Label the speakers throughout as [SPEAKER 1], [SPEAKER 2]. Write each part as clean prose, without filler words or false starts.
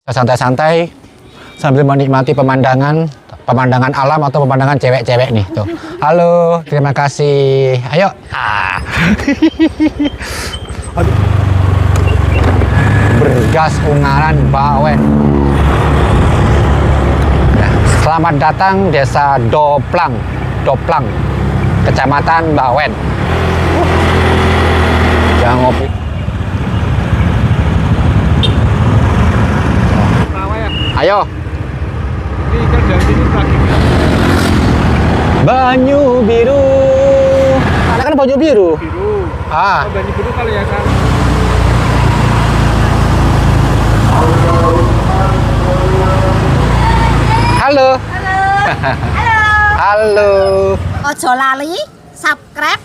[SPEAKER 1] Santai-santai sambil menikmati pemandangan alam atau pemandangan cewek-cewek nih tuh. Halo, terima kasih. Ayo. Bergas Ungaran Bawen. Nah, selamat datang Desa Doplang, Kecamatan Bawen. Jangan ngopi. Ayo.
[SPEAKER 2] Ini kan dari sini kaki.
[SPEAKER 1] Banyu biru. Ada kan baju biru.
[SPEAKER 2] Biru.
[SPEAKER 1] Ah.
[SPEAKER 2] Oh, banyu biru kali ya kan.
[SPEAKER 1] Halo.
[SPEAKER 3] Halo.
[SPEAKER 1] Halo.
[SPEAKER 3] Ojo lali subscribe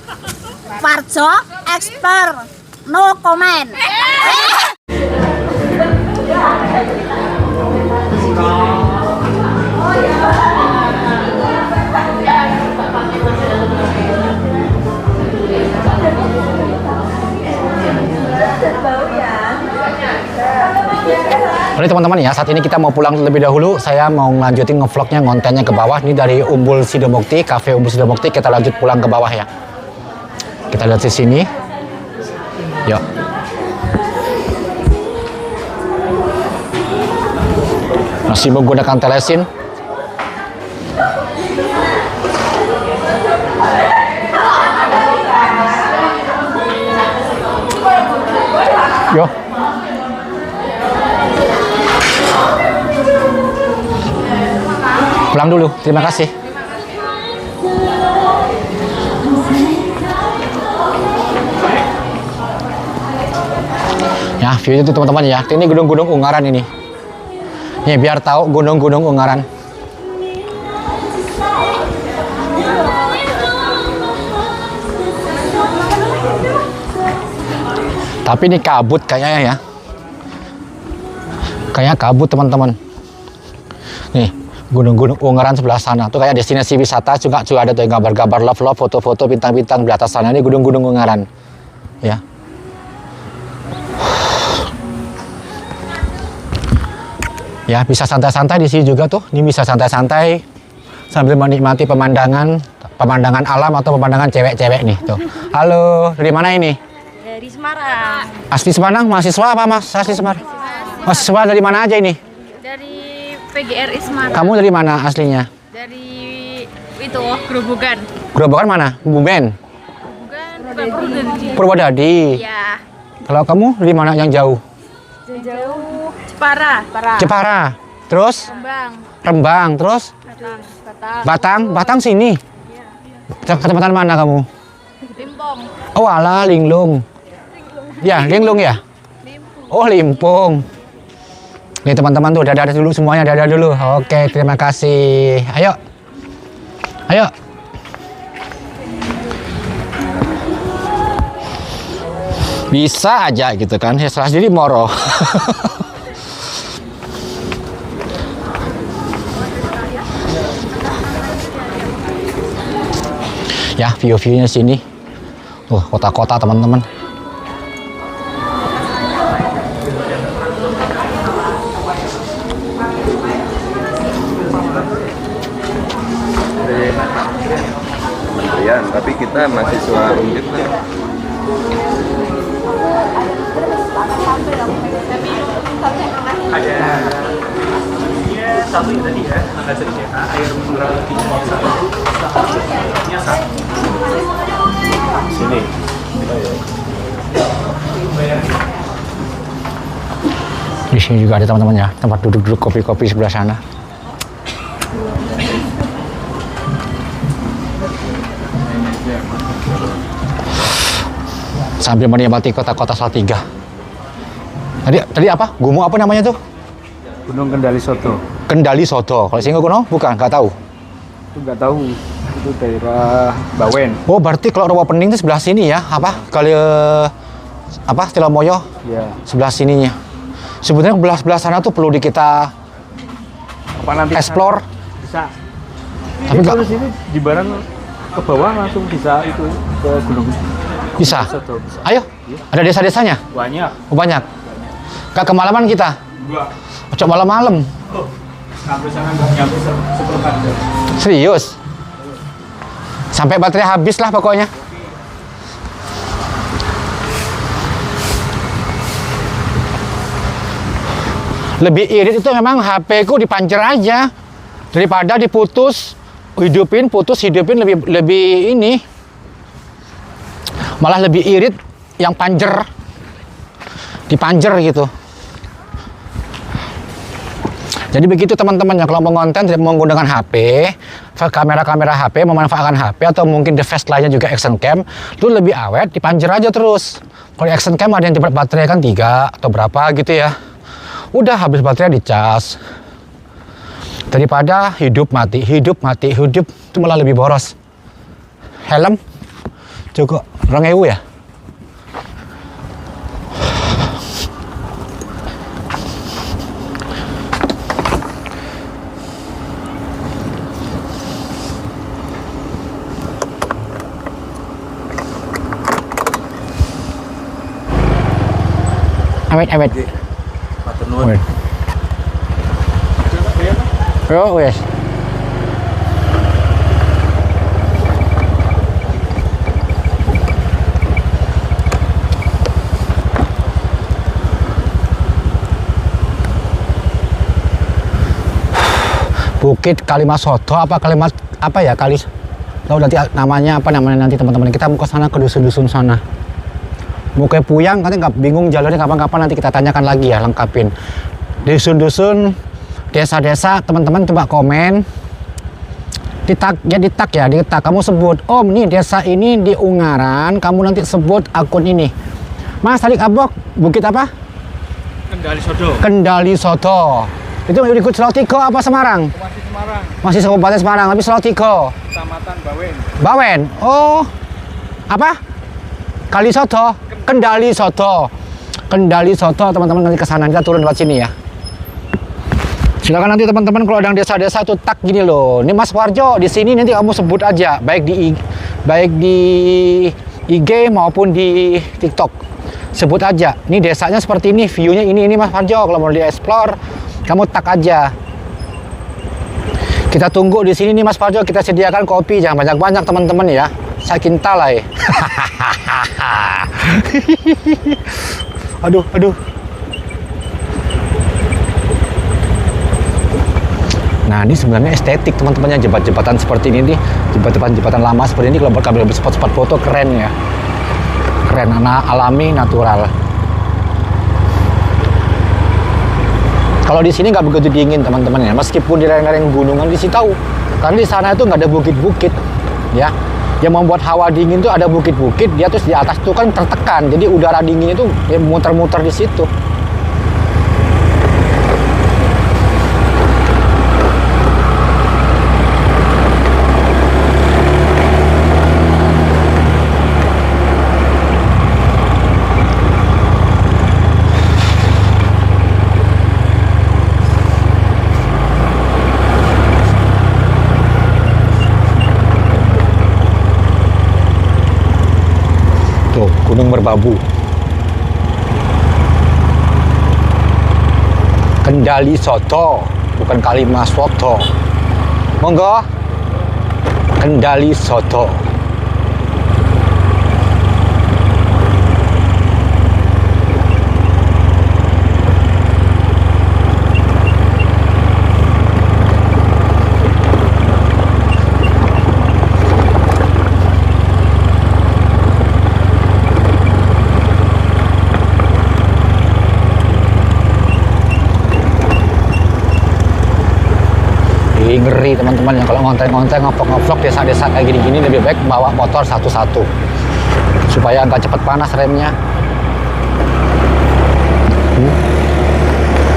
[SPEAKER 3] Warjo Expert, no comment.
[SPEAKER 1] Oke teman-teman ya, saat ini kita mau pulang terlebih dahulu. Saya mau lanjutin ngevlognya, ngontennya ke bawah. Ini dari Umbul Sidomukti, Cafe Umbul Sidomukti. Kita lanjut pulang ke bawah ya. Kita lihat di sini. Yuk. Masih menggunakan telesin. Yuk. Pulang dulu, terima kasih. Ya, view itu teman-teman ya. Ini gunung-gunung Ungaran ini. Nih, biar tahu gunung-gunung Ungaran. Tapi ini kabut kayaknya ya. Kayaknya kabut teman-teman. Nih, gunung-gunung Ungaran sebelah sana. Tuh kayak destinasi wisata juga ada tuh gambar-gambar love, foto-foto bintang-bintang di atas sana. Ini gunung-gunung Ungaran. Ya. Ya, bisa santai-santai di sini juga tuh. Ini bisa santai-santai sambil menikmati pemandangan alam atau pemandangan cewek-cewek nih tuh. Halo, dari mana ini?
[SPEAKER 4] Dari Semarang.
[SPEAKER 1] Asli Semarang, mahasiswa apa Mas? Asli Semarang. Mahasiswa dari mana aja ini?
[SPEAKER 4] Dari PGRI Semarang.
[SPEAKER 1] Kamu dari mana aslinya?
[SPEAKER 4] Dari itu Grobogan.
[SPEAKER 1] Grobogan mana? Bumen.
[SPEAKER 4] Bukan Purwodadi.
[SPEAKER 1] Purwodadi.
[SPEAKER 4] Ya.
[SPEAKER 1] Kalau kamu dari mana yang jauh?
[SPEAKER 4] Jauh Jepara.
[SPEAKER 1] Jepara. Terus? Rembang. Terus? Batang sini. Kecamatan mana kamu?
[SPEAKER 4] Limpong.
[SPEAKER 1] Oh alah, Linglung. Ya, Linglung ya? Oh, Limpung. Nih teman-teman tuh, dadah dulu semuanya, dadah dulu. Oke, terima kasih. Ayo. Ayo. Bisa aja gitu kan, saya serah sendiri moro. Ya, view-viewnya sini. Tuh, kota-kota teman-teman.
[SPEAKER 2] Ya, tapi kita mahasiswa Undip kan. Ada satu tadi ya, ada sedikit air kurang lebih sini.
[SPEAKER 1] Di sini juga ada teman-teman ya, tempat duduk-duduk kopi-kopi sebelah sana. Sambil menikmati kota-kota Salatiga. Tadi apa? Gumuk apa namanya tuh?
[SPEAKER 2] Gunung Kendali Soto.
[SPEAKER 1] Kendali Soto. Kalau sini kuno bukan, nggak tahu.
[SPEAKER 2] Itu nggak tahu. Itu daerah Bawen.
[SPEAKER 1] Oh, berarti kalau Rawa Pening itu sebelah sini ya? Apa? Kali apa? Tilamoyo?
[SPEAKER 2] Ya.
[SPEAKER 1] Sebelah sininya. Sebenarnya sebelah sana tuh perlu kita
[SPEAKER 2] Apa nanti
[SPEAKER 1] explore.
[SPEAKER 2] bisa.
[SPEAKER 1] Tapi
[SPEAKER 2] Tapi kalau sini di Baran ke bawah langsung bisa itu ke gunung.
[SPEAKER 1] Bisa.
[SPEAKER 2] Soto bisa.
[SPEAKER 1] Ayo. Ada desa-desanya?
[SPEAKER 2] Banyak.
[SPEAKER 1] Oh, banyak. Gak kemalaman kita?
[SPEAKER 2] Enggak.
[SPEAKER 1] Ojo malam-malam.
[SPEAKER 2] Oh, sampai sana nggak nyampe 10 jam.
[SPEAKER 1] Serius? Sampai baterai habis lah pokoknya. Lebih irit itu memang HP ku dipancer aja daripada diputus, hidupin lebih ini. Malah lebih irit yang panjer, dipanjer gitu. Jadi begitu teman-teman ya, kalau mau konten tidak menggunakan HP, kamera HP, memanfaatkan HP atau mungkin device lainnya juga action cam, itu lebih awet, dipanjer aja terus. Kalau action cam ada yang cepat baterai kan 3 atau berapa gitu ya. Udah habis baterai dicas. Daripada hidup mati itu malah lebih boros. Helm cukup 2.000 ya. Awet.
[SPEAKER 2] Matur nuwun.
[SPEAKER 1] Oh, wes. Bukit Kalimasoto apa Kalimat apa ya tahu nanti namanya nanti teman-teman kita mau ke sana, ke dusun-dusun sana. Mau ke Puyang katanya nggak bingung jalurnya kapan-kapan, nanti kita tanyakan lagi ya, lengkapin. Dusun-dusun, desa-desa, teman-teman coba komen. Ditak ya, kamu sebut, Om nih desa ini di Ungaran, kamu nanti sebut akun ini. Mas tadi kabok, bukit apa? Kendali Sodo. Itu ikut Selotiko apa Semarang?
[SPEAKER 2] Masih Semarang.
[SPEAKER 1] Masih Kabupaten Semarang, tapi Selotiko.
[SPEAKER 2] Kecamatan Bawen.
[SPEAKER 1] Bawen. Oh. Apa? Kali Sodo. Kendali Sodo. Teman-teman nanti ke sana, kita turun lewat sini ya. Silakan nanti teman-teman kalau ada yang desa-desa itu tag gini loh. Ini Mas Warjo di sini, nanti kamu sebut aja baik di IG maupun di TikTok. Sebut aja. Ini desanya seperti ini, view-nya ini Mas Warjo. Kalau mau di-explore, kamu tag aja. Kita tunggu di sini nih Mas Warjo, kita sediakan kopi, jangan banyak-banyak teman-teman ya. Saya kintalai. Aduh. Nah, ini sebenarnya estetik teman-temannya, jembatan seperti ini nih, jembatan lama seperti ini kalau ambil spot-spot foto keren ya. Keren, alami, natural. Kalau di sini nggak begitu dingin teman-teman ya, meskipun di lereng-lereng gunungan di sini tahu, karena di sana itu nggak ada bukit-bukit ya. Yang membuat hawa dingin itu ada bukit-bukit, dia terus di atas itu kan tertekan, jadi udara dingin itu ya muter-muter di situ. Tuh, Gunung Merbabu. Kendali Sodo, bukan Kalimasoto. Monggo. Kendali Sodo. Ngeri teman-teman yang kalau ngonten ngevlog desa-desa kayak gini-gini, lebih baik bawa motor satu-satu supaya nggak cepet panas remnya.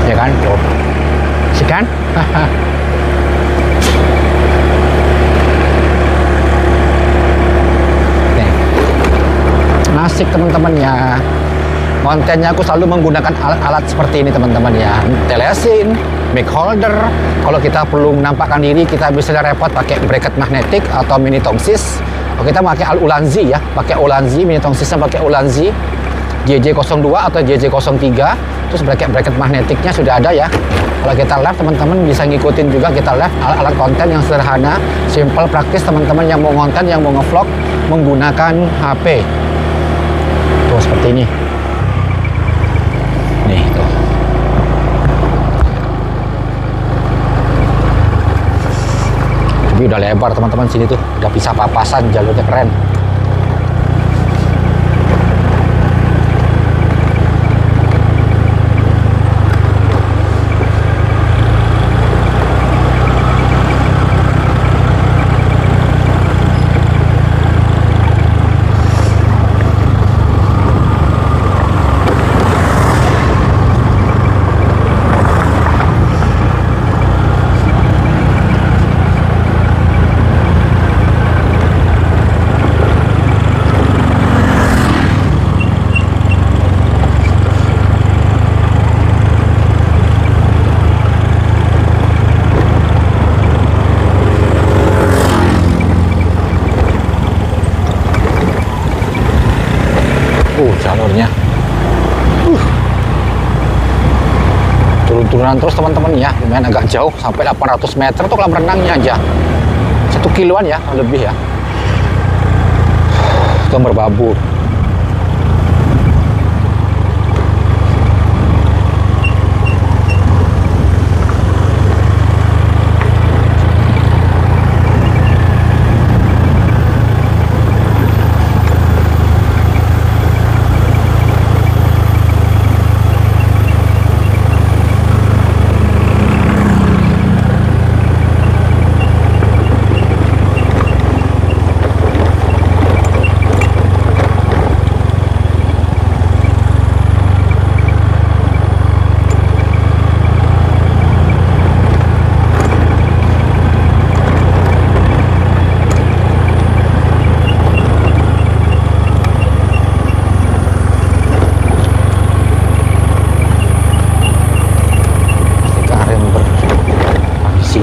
[SPEAKER 1] Ya kan, tuh sih kan. Nih, asik teman-teman ya. Kontennya aku selalu menggunakan alat-alat seperti ini teman-teman ya. Telesin, mic holder. Kalau kita perlu menampakkan diri, kita bisa repot pakai bracket magnetik atau mini tongsis. Kalau kita pakai Ulanzi ya, pakai Ulanzi, mini tongsisnya pakai Ulanzi. JJ02 atau JJ03. Terus bracket magnetiknya sudah ada ya. Kalau kita live, teman-teman bisa ngikutin juga kita live alat konten yang sederhana, simple, praktis. Teman-teman yang mau konten, yang mau ngevlog menggunakan HP. Tuh seperti ini. Nih tuh. Tapi udah lebar teman-teman sini tuh, udah bisa papasan, jalurnya keren. Jalurnya turun-turunan terus teman-teman ya, lumayan agak jauh sampai 800 meter tuh kolam renangnya aja 1 kiloan ya lebih ya, itu berbabur.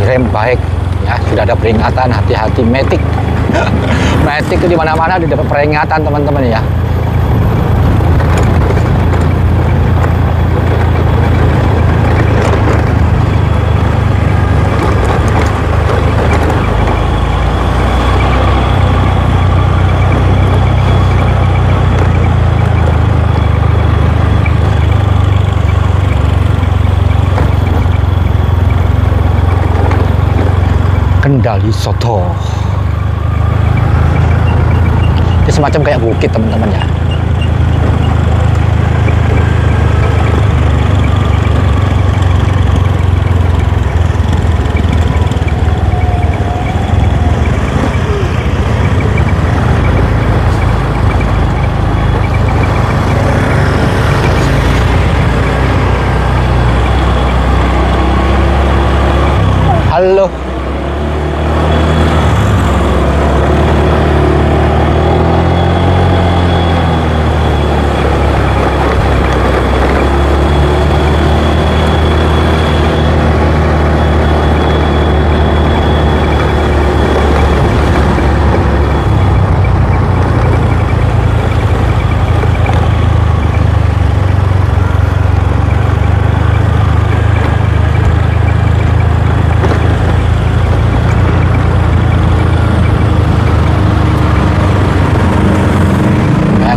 [SPEAKER 1] Rem baik ya, sudah ada peringatan hati-hati matic. Matic itu di mana-mana udah dapat peringatan teman-teman ya. Kendali Soto. Ini semacam kayak bukit teman-teman ya. Halo.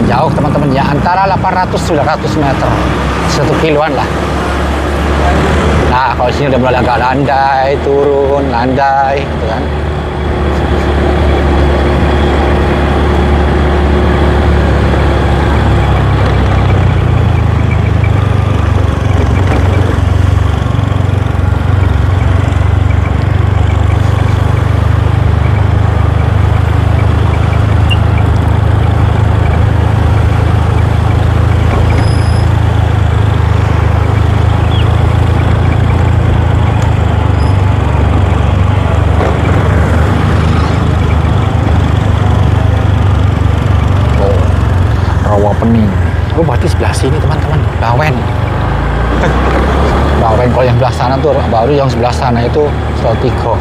[SPEAKER 1] Jauh teman-teman ya, antara 800-900 meter, 1 kiloan lah. Nah kalau sini udah mulai agak landai, turun, landai gitu kan. Pening. Oh berarti sebelah sini teman-teman, Bawen. Bawen kalau yang sebelah sana tuh baru, yang sebelah sana itu Salatiga.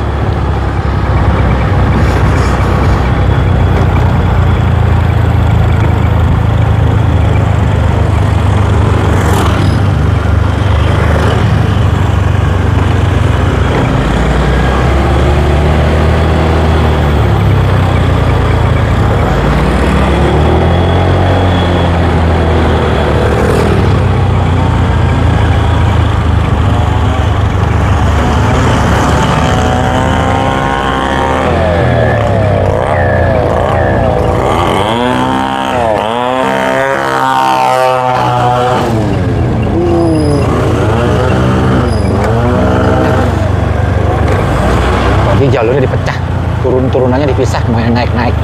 [SPEAKER 1] Jadi jalurnya dipecah, turunannya dipisah, mau yang naik.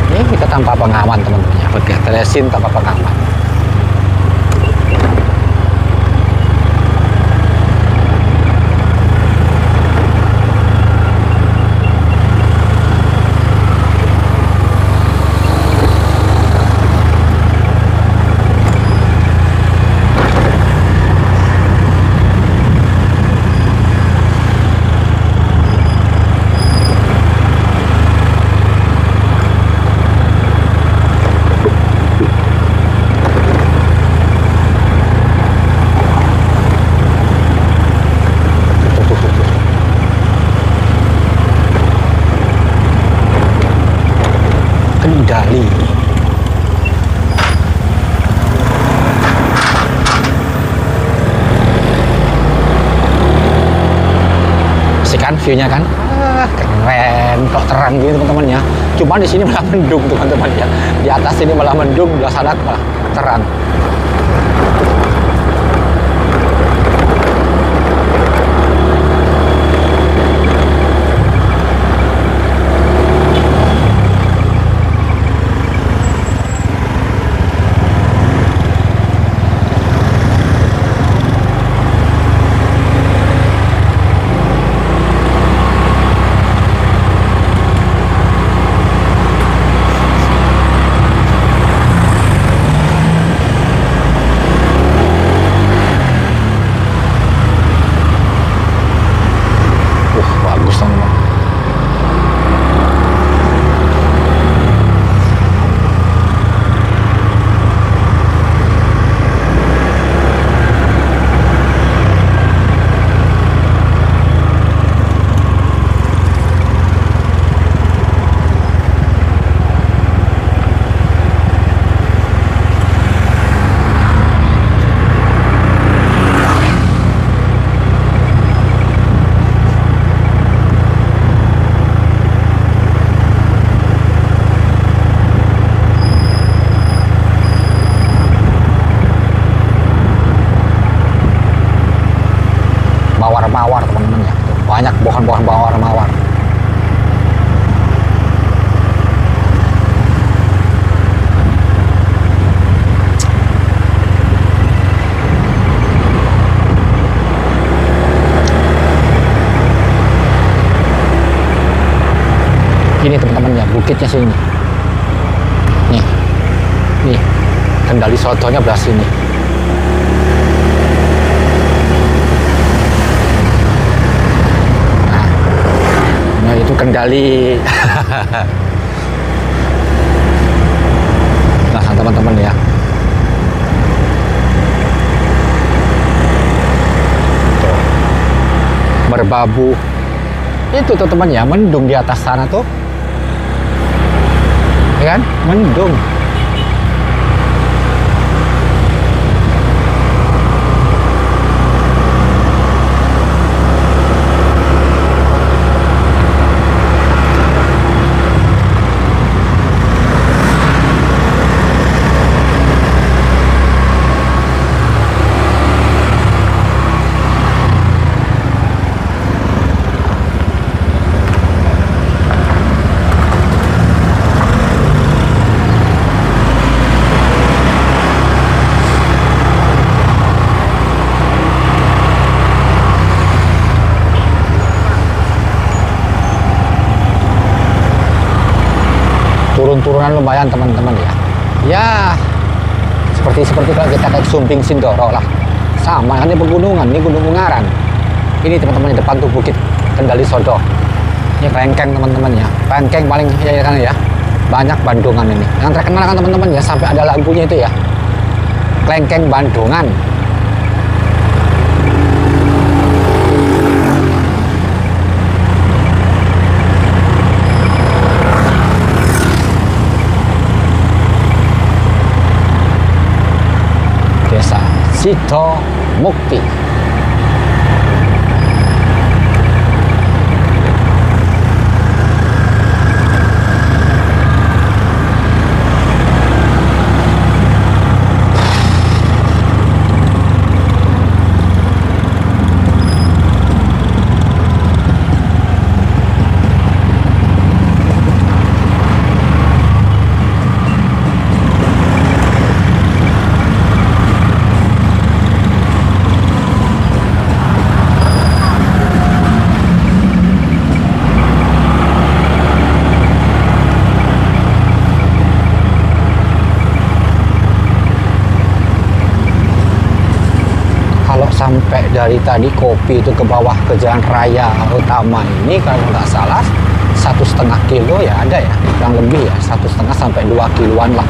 [SPEAKER 1] Ini kita tanpa pengaman teman-teman ya, pakai telesin tanpa pengaman. Kendali. Kan view-nya kan keren, kok terang gini teman-teman ya. Cuman di sini malah mendung teman-teman ya. Di atas ini malah mendung, di sana malah terang. Bagus teman-teman. Mawar teman-teman ya, banyak pohon-pohon mawar. Ini teman-teman ya, bukitnya sini. Nih, Kendali Sotonya belah sini. Nah, itu Kendali. Nah, teman-teman ya. Tuh. Merbabu. Itu tuh teman ya, mendung di atas sana tuh. Ya kan? Mendung. Turun-turunan lumayan teman-teman ya. Ya seperti kalau kita kayak Sumbing Sindoro lah, sama kan, ini pegunungan, ini Gunung Ungaran. Ini teman-teman di depan tuh Bukit Kendali Sodo. Ini Klengkeng teman-teman ya, Klengkeng paling ya kan ya, banyak Bandungan ini. Yang terkenal kan teman-teman ya, sampai ada lagunya itu ya, Klengkeng Bandungan. Desa Sito Mukti. sampai dari tadi kopi itu ke bawah ke jalan raya utama ini kalau nggak salah 1,5 kilo ya ada ya, kurang lebih ya 1,5 sampai 2 kiloan lah.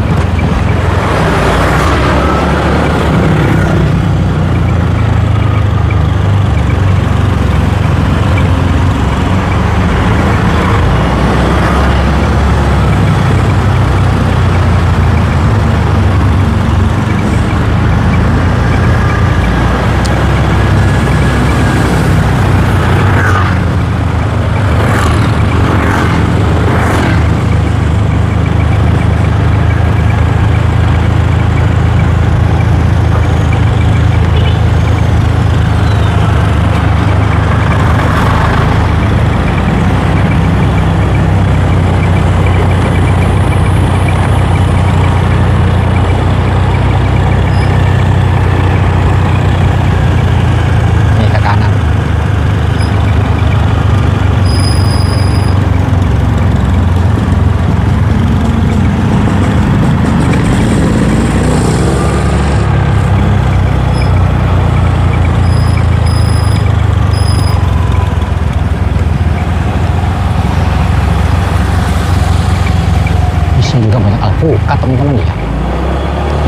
[SPEAKER 1] Juga banyak alpukat teman-teman ya.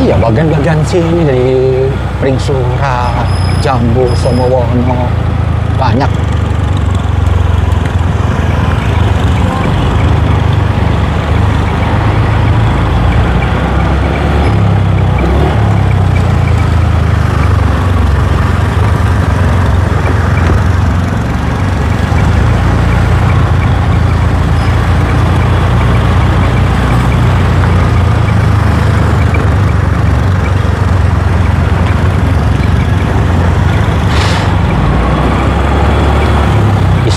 [SPEAKER 1] Iya, bagian-bagian sini dari Pringsura, Jambu, Somowono banyak.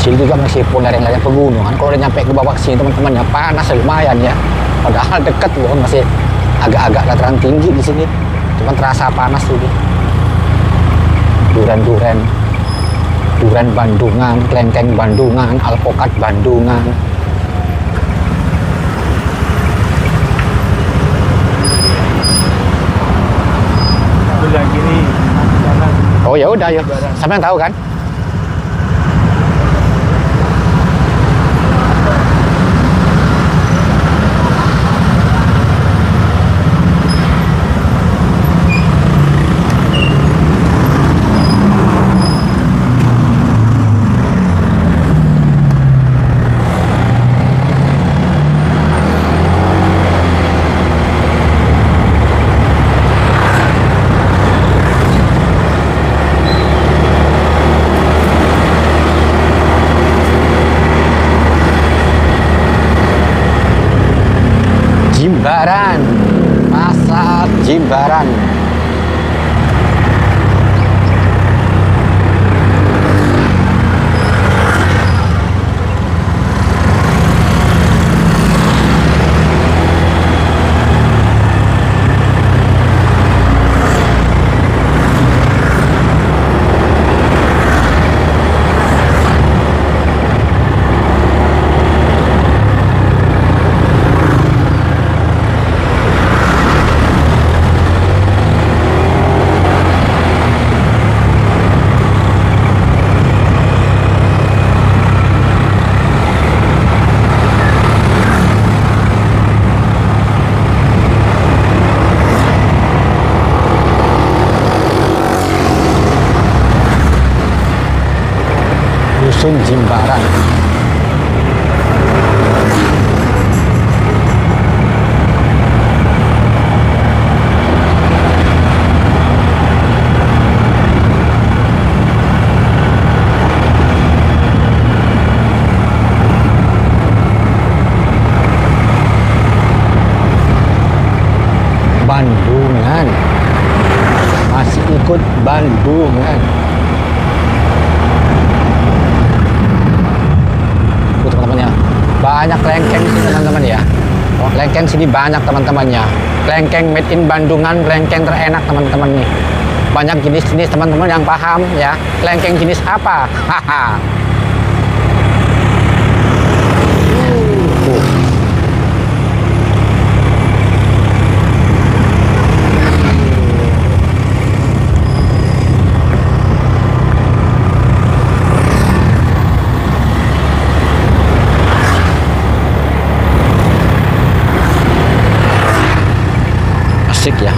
[SPEAKER 1] Sini juga meskipun lereng-lereng pegunungan, kalau udah nyampe ke bawah sini teman-teman ya panas lumayan ya. Padahal deket loh, masih agak-agak dataran tinggi di sini. Cuman terasa panas tuh. Duren Bandungan, kelengkeng Bandungan, alpukat Bandungan.
[SPEAKER 2] Belah kiri, kanan.
[SPEAKER 1] Oh ya udah ya, sampai yang tahu kan? Jimbaran, Pasar Jimbaran. Dusun Jimbaran. Bandungan. Masih ikut Bandungan. Teman-teman ya, banyak kelengkeng sini teman-teman ya. Oh, kelengkeng sini banyak teman-teman ya. Kelengkeng made in Bandungan, kelengkeng terenak teman-teman nih. Banyak jenis-jenis teman-teman yang paham ya. Kelengkeng jenis apa? Haha.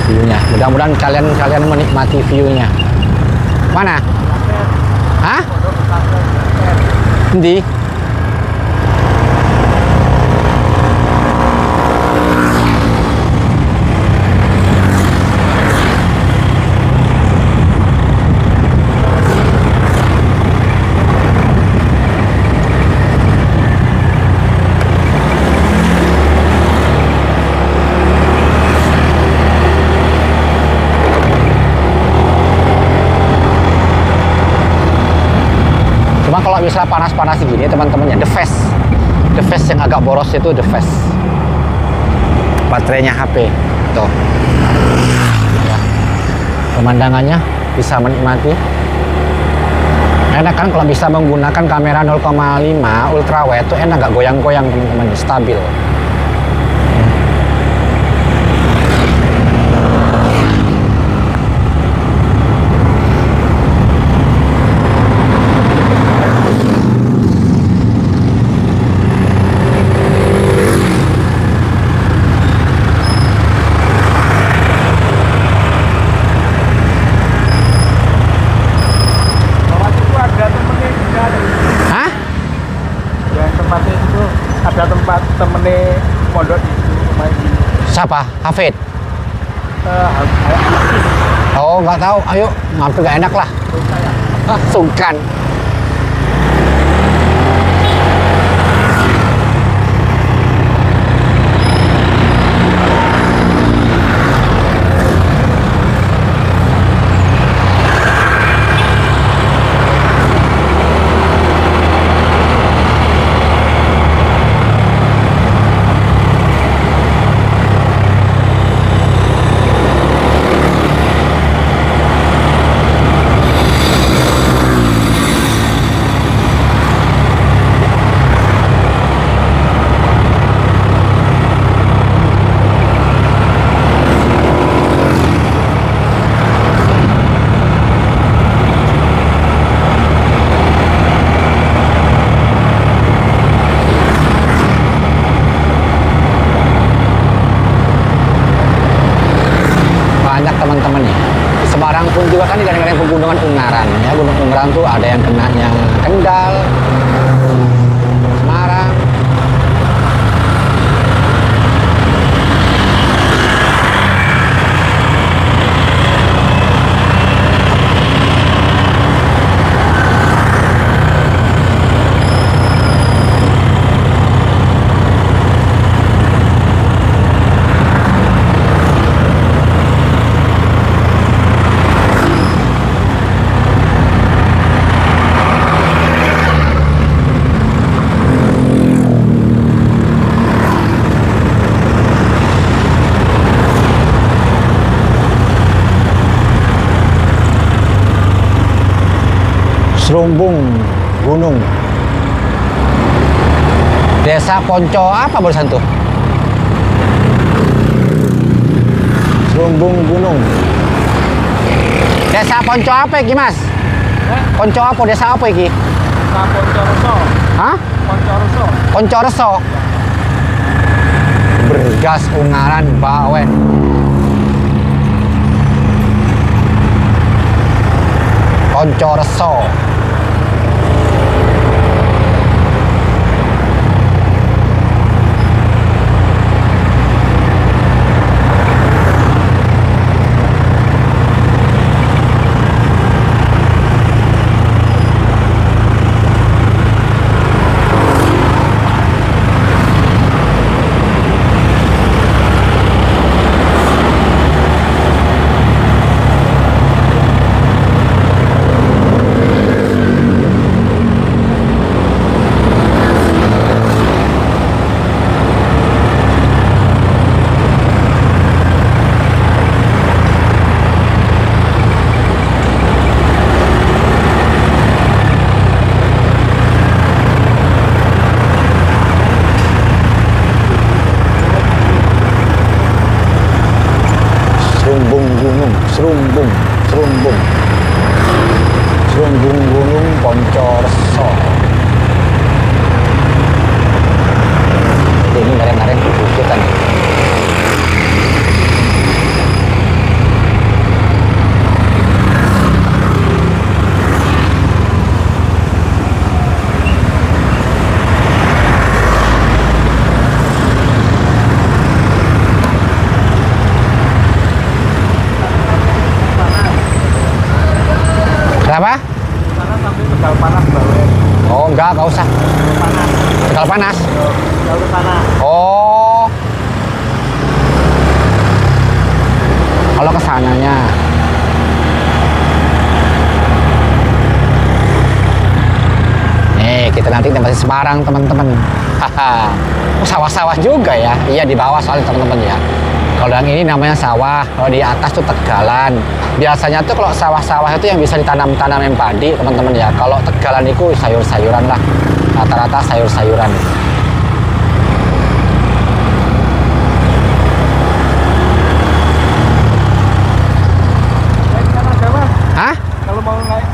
[SPEAKER 1] view-nya. Mudah-mudahan kalian menikmati view-nya. Mana? Hah? Di? Cuma kalau bisa panas-panas gini teman-teman ya, the face yang agak boros itu the face. Baterainya HP tuh ya. Pemandangannya bisa menikmati. Enak kan kalau bisa menggunakan kamera 0,5 ultrawide itu enak, gak goyang-goyang teman-teman, stabil. Hah?
[SPEAKER 2] Yang tempatnya itu ada tempat temennya pondok di situ main di
[SPEAKER 1] Siapa? Hafid? Oh, nggak tahu. Ayo, mampir gak enak lah. Sungkan. Banyak teman-teman ya. Di Semarang pun juga kan kadang-kadang pegunungan Ungaran ya. Gunung Ungaran tuh ada yang kenanya Kendal, Semarang. Serumbung Gunung. Desa Ponco apa barusan tuh? Serumbung Gunung. Desa Ponco apa iki, Mas? Ponco apa? Desa apa iki?
[SPEAKER 2] Poncoreso.
[SPEAKER 1] Hah?
[SPEAKER 2] Poncoreso.
[SPEAKER 1] Poncoreso. Bergas Ungaran Bawen. Poncoreso. Serumbung Gunung Poncoreso. Ini kemarin-kemarin bukutan. Kenapa?
[SPEAKER 2] Sana sampai Tegal Panas Bawen.
[SPEAKER 1] Oh, enggak usah.
[SPEAKER 2] Panas.
[SPEAKER 1] Tegal Panas.
[SPEAKER 2] Jauh ke sana.
[SPEAKER 1] Oh. Kalau ke sananya. Nih, kita nanti tempat Semarang, teman-teman. Haha. Oh, sawah-sawah juga ya. Iya, di bawah soalnya, teman-teman ya. Kalau yang ini namanya sawah, kalau di atas tuh tegalan. Biasanya tuh kalau sawah-sawah itu yang bisa ditanam-tanamin padi, teman-teman ya. Kalau tegalan itu sayur-sayuran lah. Rata-rata sayur-sayuran.
[SPEAKER 2] Naik sana aja mas.
[SPEAKER 1] Hah?
[SPEAKER 2] Kalau mau naik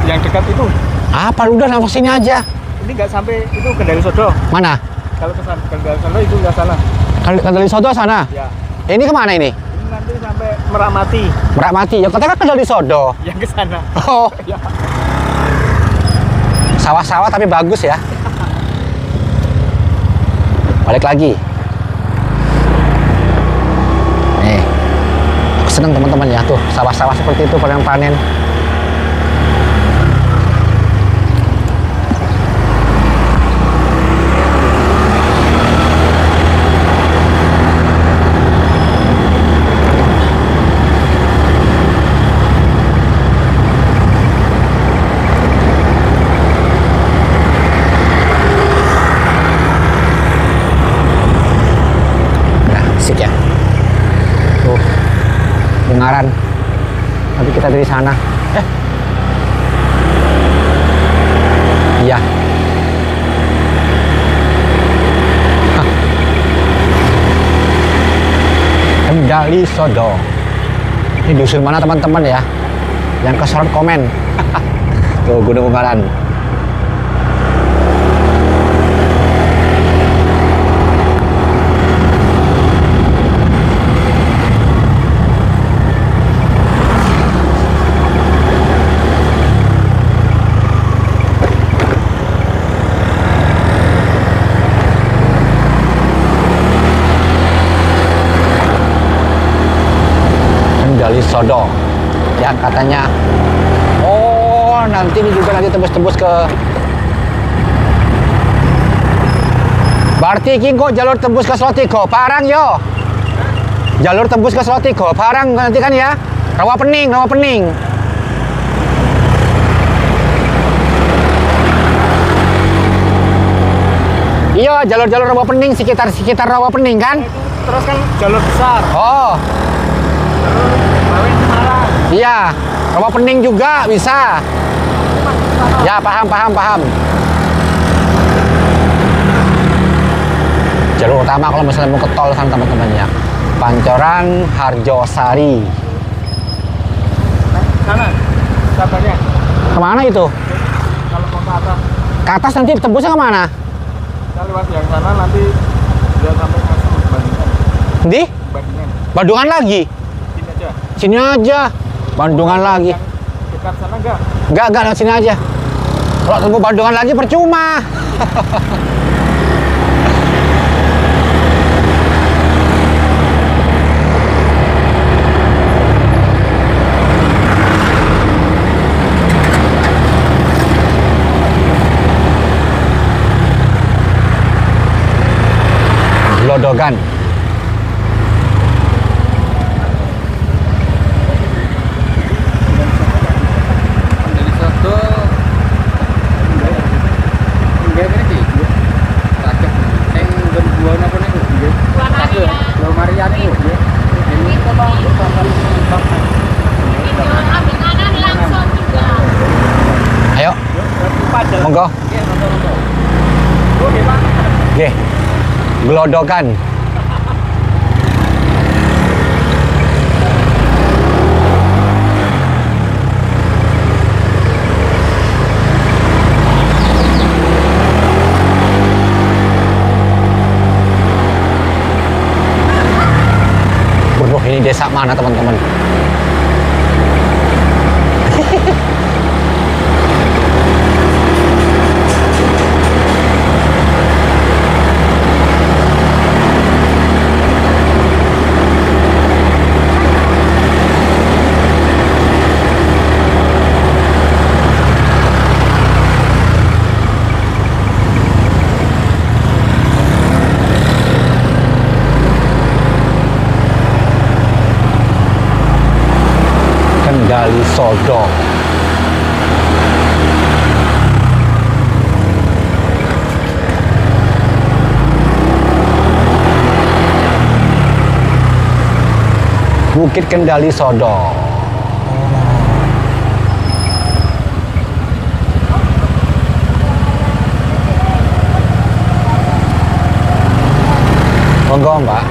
[SPEAKER 2] yang dekat itu,
[SPEAKER 1] Apa? Udah langsung sini aja.
[SPEAKER 2] ini nggak sampai itu Kendari Sodo.
[SPEAKER 1] Mana?
[SPEAKER 2] Kalau ke sana Kendari Sodo itu nggak sana.
[SPEAKER 1] Kendali Sodo sana.
[SPEAKER 2] Ya.
[SPEAKER 1] Ini kemana ini?
[SPEAKER 2] Ini nanti sampai Meramati
[SPEAKER 1] Merak Mati. Ya katanya kan Kendali Sodo.
[SPEAKER 2] yang ke sana.
[SPEAKER 1] Oh,
[SPEAKER 2] Ya.
[SPEAKER 1] sawah-sawah tapi bagus ya. Balik lagi. Nih, aku seneng teman-teman ya tuh sawah-sawah seperti itu panen-panen. Asik ya. Tuh, Ungaran. Nanti kita dari sana. Iya. Hah. Kendali Sodo. Ini dusun mana teman-teman ya? Yang kesorot komen. Tuh, Gunung Ungaran. Kendali Sodo yang katanya nanti ini juga nanti tembus-tembus ke berarti ini kok jalur tembus ke Slotigo Parang yo, jalur tembus ke Slotigo Parang nanti kan ya, Rawa Pening iya, jalur-jalur Rawa Pening sekitar Rawa Pening kan.
[SPEAKER 2] Terus kan jalur besar.
[SPEAKER 1] Oh
[SPEAKER 2] Bawen Semarang.
[SPEAKER 1] iya, Rawa Pening juga bisa. Ya, paham. Jalur utama kalau misalnya mau ke tol sana teman-teman ya. Pancoran Harjosari.
[SPEAKER 2] Naik sana. Sabarnya.
[SPEAKER 1] Kemana itu?
[SPEAKER 2] Kalau mau ke atas,
[SPEAKER 1] Ke atas nanti tembusnya kemana?
[SPEAKER 2] kita lewat yang sana nanti dia sampai ke Bandungan.
[SPEAKER 1] Di?
[SPEAKER 2] Bandungan.
[SPEAKER 1] Bandungan lagi?
[SPEAKER 2] Sini aja.
[SPEAKER 1] Sini aja. Bandungan lagi.
[SPEAKER 2] Yang dekat sana enggak?
[SPEAKER 1] Enggak, lewat sini aja. Kalau tunggu Bandungan lagi percuma. Glodogan.
[SPEAKER 2] Dari Sodo. Enggak ini sih. Takut. Sing nggon gua napa niku? Nggih. Takut. Lo Marian niku, nggih. Ini coba
[SPEAKER 1] Ayo, monggo. Oke. Glodogan. Waduh, ini desa mana teman-teman? Sodok. Bukit Kendali Sodok. Monggo, Mbak.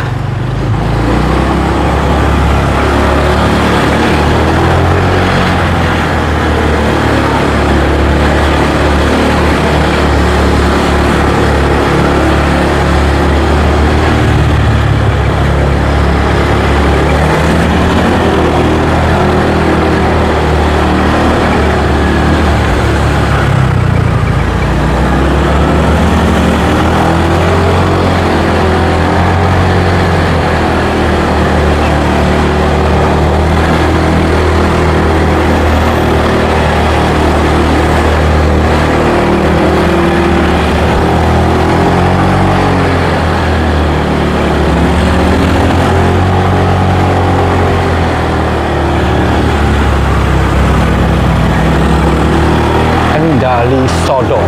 [SPEAKER 1] Kendali Sodok.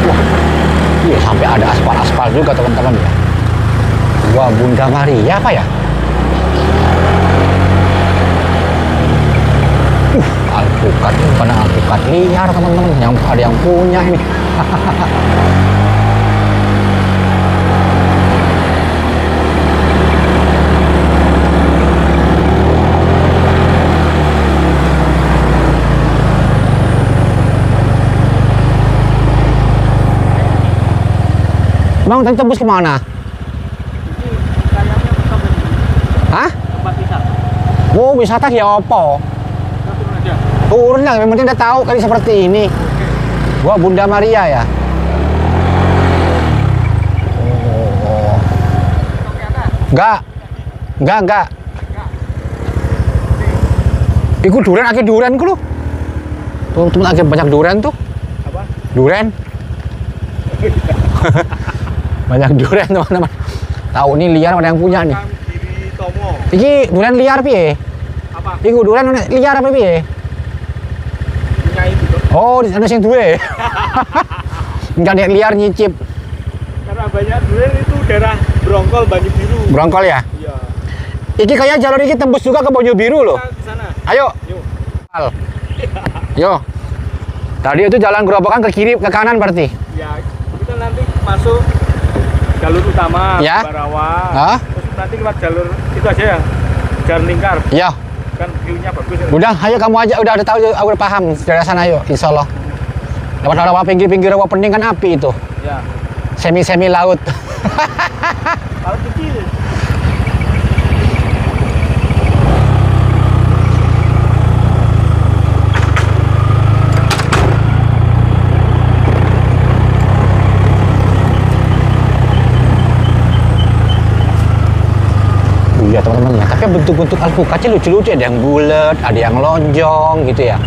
[SPEAKER 1] Wah, iya sampai ada aspal-aspal juga teman-teman ya. Wah, Bunda Maria apa ya? Alpukat, bukan alpukat liar teman-teman, yang ada yang punya ini. Bang, tadi tembus kemana? Hah?
[SPEAKER 2] Tempat wisata.
[SPEAKER 1] Oh, wisata ya apa? Turun lah, yang penting udah tahu kali seperti ini. Wah, Bunda Maria ya. Oh. Enggak. Ikut durian, akhir durian ku lu. Tuh, teman akhir banyak durian tuh.
[SPEAKER 2] Apa?
[SPEAKER 1] Durian. Banyak durian teman-teman. Tahu nih liar ada yang punya nih.
[SPEAKER 2] Diri Tomo.
[SPEAKER 1] Iki durian liar piye?
[SPEAKER 2] Apa?
[SPEAKER 1] Iku durian liar apa piye?
[SPEAKER 2] Punya itu tuh.
[SPEAKER 1] Oh, di sana sing duwe. Enggak ada liar nyicip.
[SPEAKER 2] Karena banyak durian itu daerah Brongkol, Banyu Biru.
[SPEAKER 1] Brongkol ya?
[SPEAKER 2] Iya.
[SPEAKER 1] Iki kayak jalur iki tembus juga ke Banyu Biru loh.
[SPEAKER 2] Kita ke sana.
[SPEAKER 1] Ayo.
[SPEAKER 2] Yuk.
[SPEAKER 1] Yo. Tadi itu jalan gerobokan ke kiri, ke kanan berarti.
[SPEAKER 2] Ya, kita nanti masuk jalur utama
[SPEAKER 1] Ya.
[SPEAKER 2] Barawa.
[SPEAKER 1] Hah?
[SPEAKER 2] Terus nanti lewat jalur itu aja ya. Jalan lingkar.
[SPEAKER 1] Ya.
[SPEAKER 2] Kan view-nya bagus ya.
[SPEAKER 1] Udah, ayo kamu aja udah ada tahu, aku udah paham. Dari sana ayo, insya Allah. Lewat rawa pinggir-pinggir rawa pening kan api itu.
[SPEAKER 2] Ya.
[SPEAKER 1] Semi-semi laut.
[SPEAKER 2] Kalau kecil.
[SPEAKER 1] Iya teman-teman ya, tapi bentuk-bentuk alpukatnya lucu-lucu, ada yang bulat, ada yang lonjong gitu ya.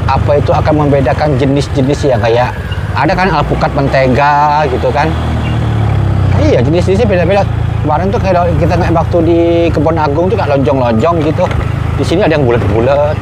[SPEAKER 1] Apa itu akan membedakan jenis-jenis ya, kayak ada kan alpukat mentega gitu kan. Iya, jenis-jenisnya beda-beda. Kemarin tuh kayak kita waktu di Kebon Agung tuh kayak lonjong-lonjong gitu. Di sini ada yang bulat-bulat.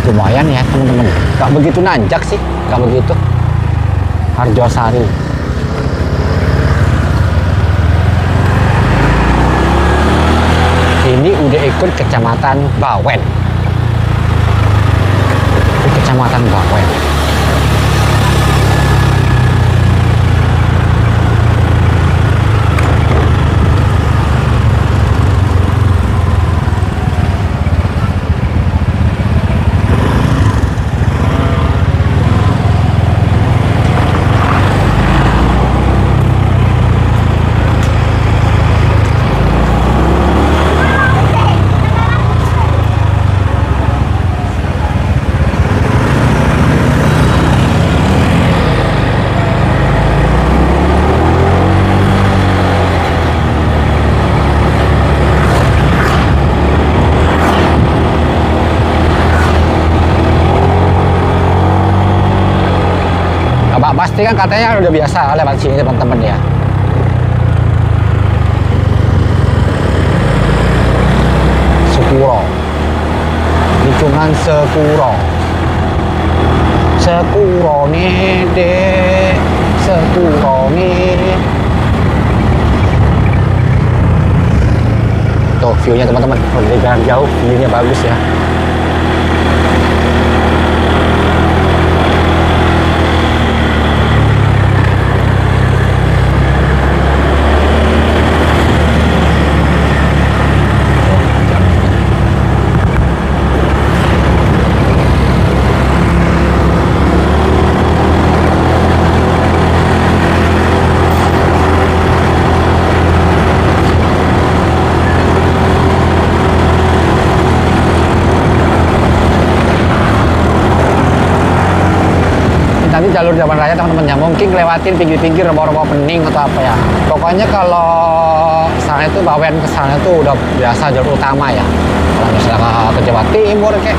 [SPEAKER 1] lumayan ya teman-teman, nggak begitu nanjak sih, nggak begitu. Harjosari. Ini udah ikut kecamatan Bawen. Ini kecamatan Bawen. Pasti kan katanya udah biasa lewat sini teman-teman ya. Sekuro, lingkungan Sekuro. Sekuro nih dek, Sekuro nih. Tuh view-nya teman-teman, dari jarak jauh view-nya bagus ya. Nanti jalur jalan raya teman-teman ya, mungkin lewatin pinggir-pinggir rawa-rawa pening atau apa ya. Pokoknya kalau sana itu Bawen ke sana itu udah biasa jalur utama ya. Kalau misalnya ke Jawa Timur kayak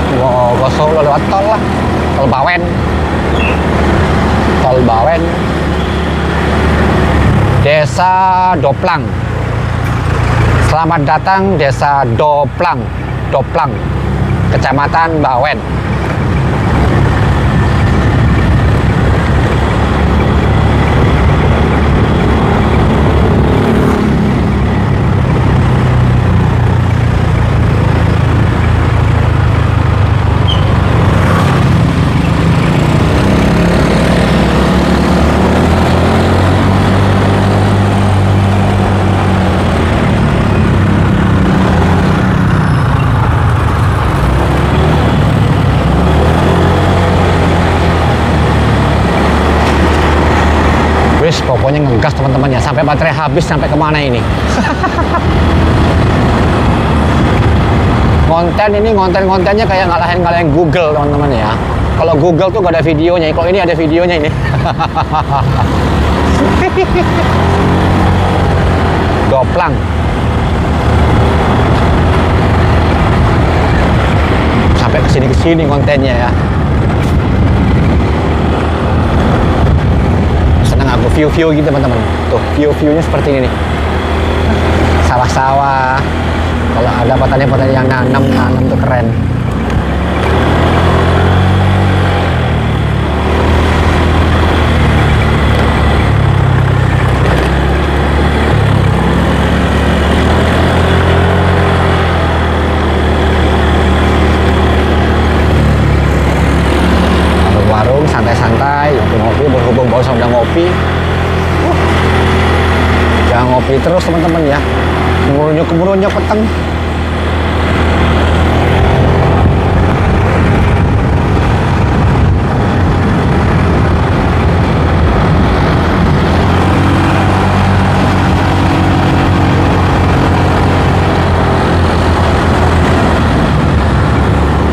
[SPEAKER 1] ke Solo lewat tol lah, tol Bawen. Tol Bawen. Desa Doplang. Selamat datang Desa Doplang. Doplang, Kecamatan Bawen. Wis, pokoknya ngegas teman-teman ya, sampai baterai habis, sampai kemana ini. Kontennya kayak ngalahin Google teman-teman ya. Kalau Google tuh gak ada videonya, kalau ini ada videonya ini. Doplang. Sampai kesini kontennya ya. Aku view gitu teman-teman. Tuh view-nya seperti ini nih. Sawah-sawah. Kalau ada petani-petani yang nanam tuh keren. Warung santai-santai, ngopi, berhubung bau udah ngopi. Jangan ngopi terus teman-teman ya. Kemurunya peteng.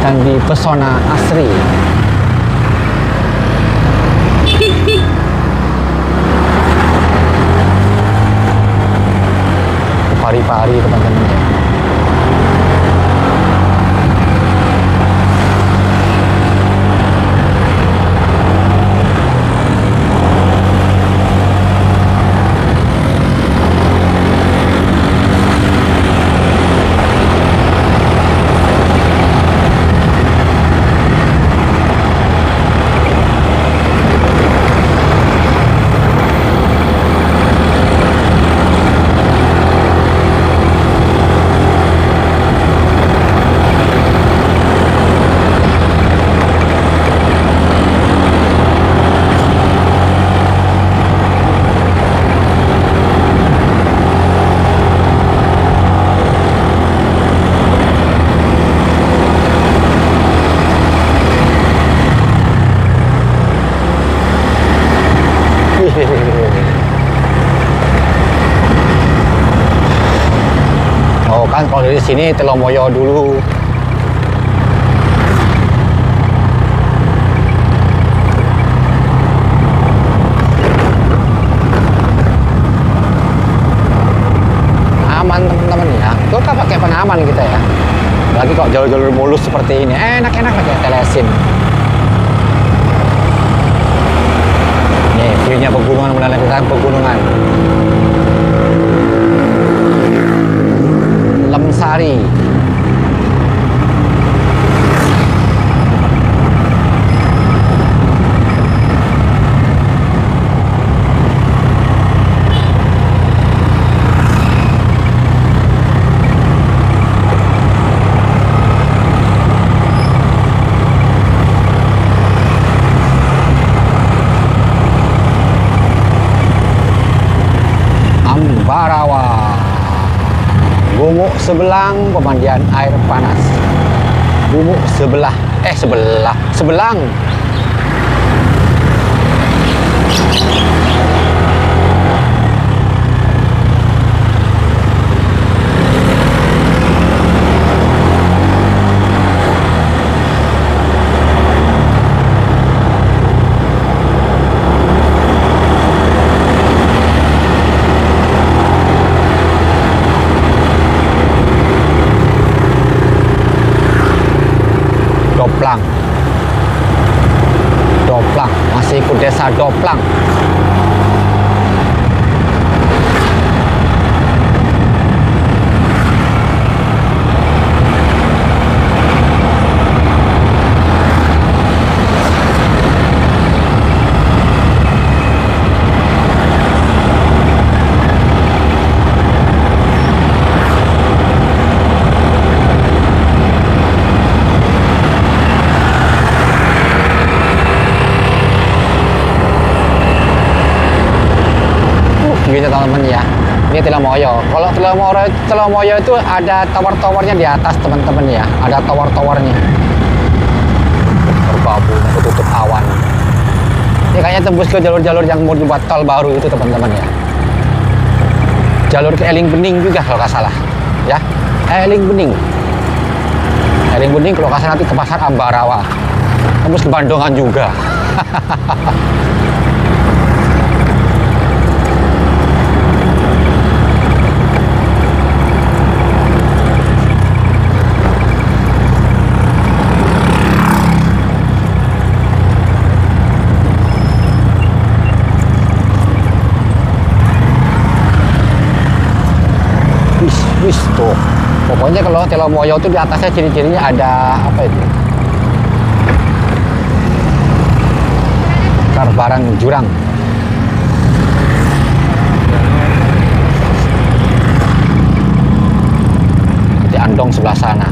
[SPEAKER 1] Dan di pesona asri. Pari-pari teman-teman ya. Kalau di sini Telomoyo dulu. Aman teman-teman ya. Tuh kan pakai pengaman kita ya. Lagi kok jalur-jalur mulus seperti ini. Enak-enak pakai telesim. Nih, view-nya pegunungan, menaklukkan pegunungan. Lemsari. Ambarawa. Gumuk Sebelang, pemandian air panas. Gumuk Sebelang. Doplang, masih ikut desa Doplang. Gitu teman-teman ya, ini Telomoyo. Kalau Telomoyo itu ada tower-towernya di atas teman-teman ya, ada tower-towernya bergabung ketutup awan. Ini kayaknya tembus ke jalur-jalur yang mau dibuat tol baru itu teman-teman ya, jalur ke Eling Bening juga kalau nggak salah ya. Eling Bening kalau nggak salah nanti ke pasar Ambarawa, tembus ke Bandungan juga. Wis tuh, pokoknya kalau Telomoyo itu di atasnya ciri-cirinya ada apa itu? Karbarang jurang. Di Andong sebelah sana.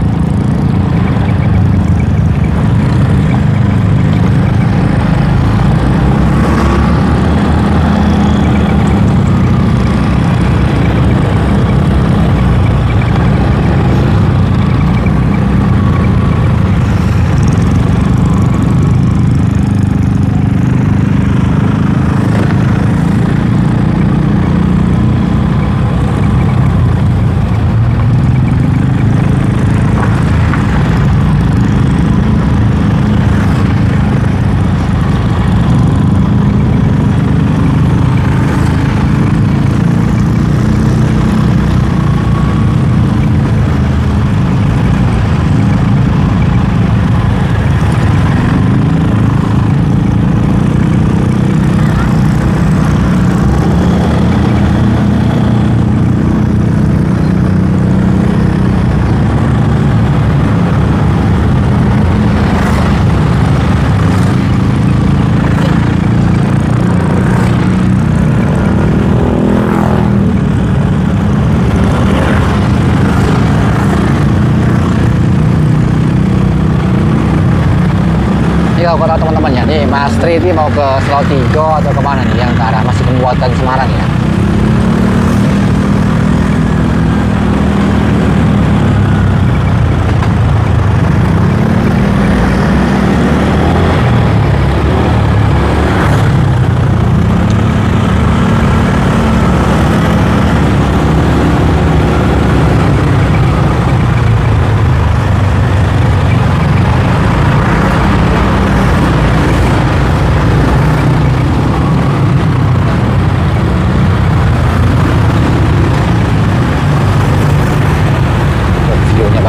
[SPEAKER 1] Kalau kota teman-teman ya, nih Mas Tri ini mau ke Selatiga atau kemana nih yang ke arah masih Pembuatan Semarang ya.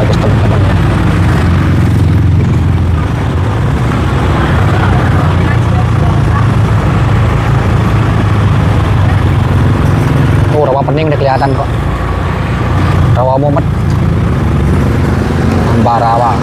[SPEAKER 1] bagus teman-teman ya. Oh, rawa pening udah kelihatan kok. Rawa mumet. Ambarawa.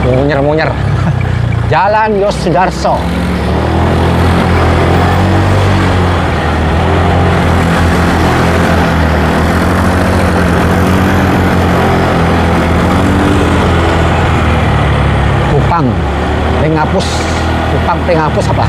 [SPEAKER 1] Munyer-munyer. Jalan Yos Sudarso. Kupang, Pringapus. Kupang, Pringapus apa?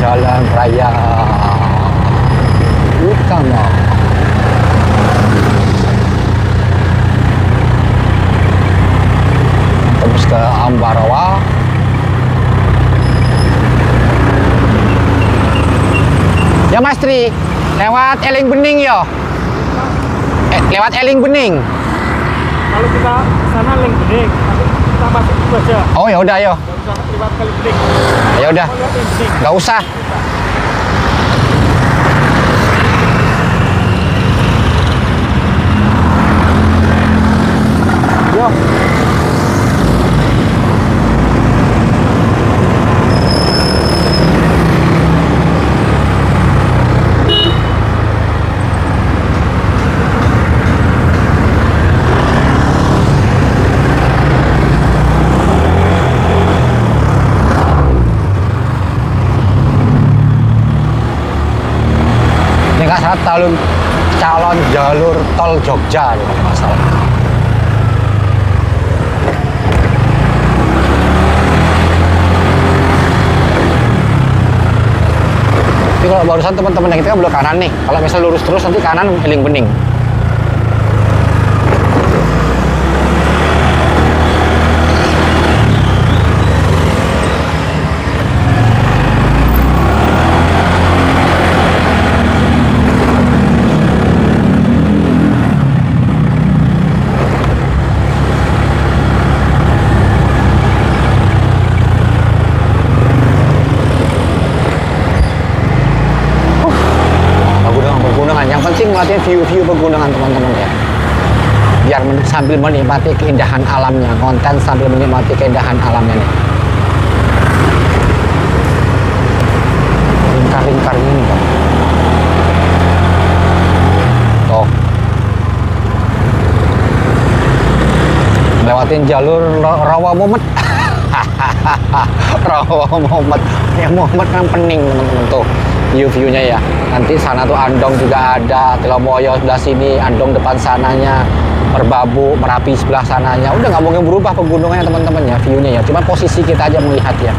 [SPEAKER 1] Jalan Raya Utama. Terus ke Ambarawa. Ya Mas Tri, lewat Eling Bening ya. Lewat Eling Bening.
[SPEAKER 2] Kalau kita sana link bening, kita masuk dulu aja.
[SPEAKER 1] Oh ya udah yo.
[SPEAKER 2] Nggak usah lewat kali bening.
[SPEAKER 1] Ya udah.
[SPEAKER 2] Mau lihat yang bening.
[SPEAKER 1] Nggak usah. Yo. Ini nggak salah calon jalur tol Jogja nih kalau nggak salah. Tapi kalau barusan teman-teman yang kita kan belok kanan nih. Kalau misal lurus terus nanti kanan Eling Bening. Pegunungan, yang penting melatih view-view pegunungan teman-teman ya, biar sambil menikmati keindahan alamnya, konten sambil menikmati keindahan alamnya nih. Lingkar-lingkar ini kan toh lewatin jalur Rawa Mumet. Rawa Mumet, ya Mumet kan pening teman-teman tuh view-viewnya ya. Nanti sana tuh Andong juga ada, Telomoyo sebelah sini, Andong depan sananya, Merbabu, Merapi sebelah sananya. Udah nggak mungkin berubah pegunungannya teman-teman ya, view-nya ya. Cuma posisi kita aja melihat ya.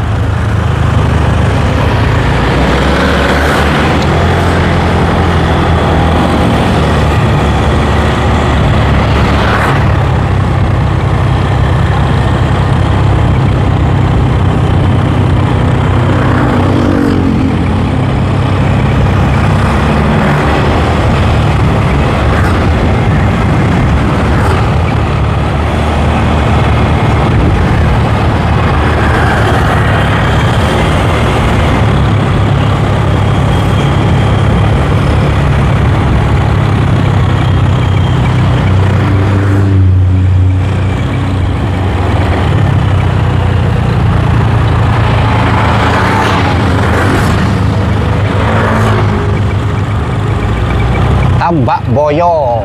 [SPEAKER 1] Tambak Boyo.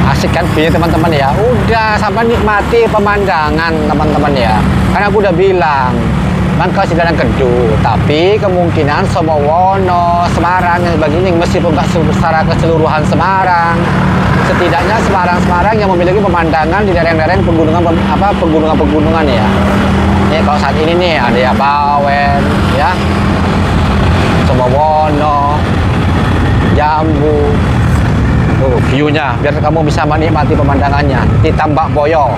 [SPEAKER 1] Asik kan view teman-teman ya. Udah sampai nikmati pemandangan teman-teman ya. Karena aku udah bilang Mangka Sidaran Kedu, tapi kemungkinan Somowono, Semarang dan sebagainya meskipun nggak secara keseluruhan Semarang, setidaknya Semarang yang memiliki pemandangan di daerah-daerah pegunungan ya. Ini kalau saat ini nih ada ya Bawen ya, Somowono, Jambu. View-nya biar kamu bisa menikmati pemandangannya di Tambak Boyo,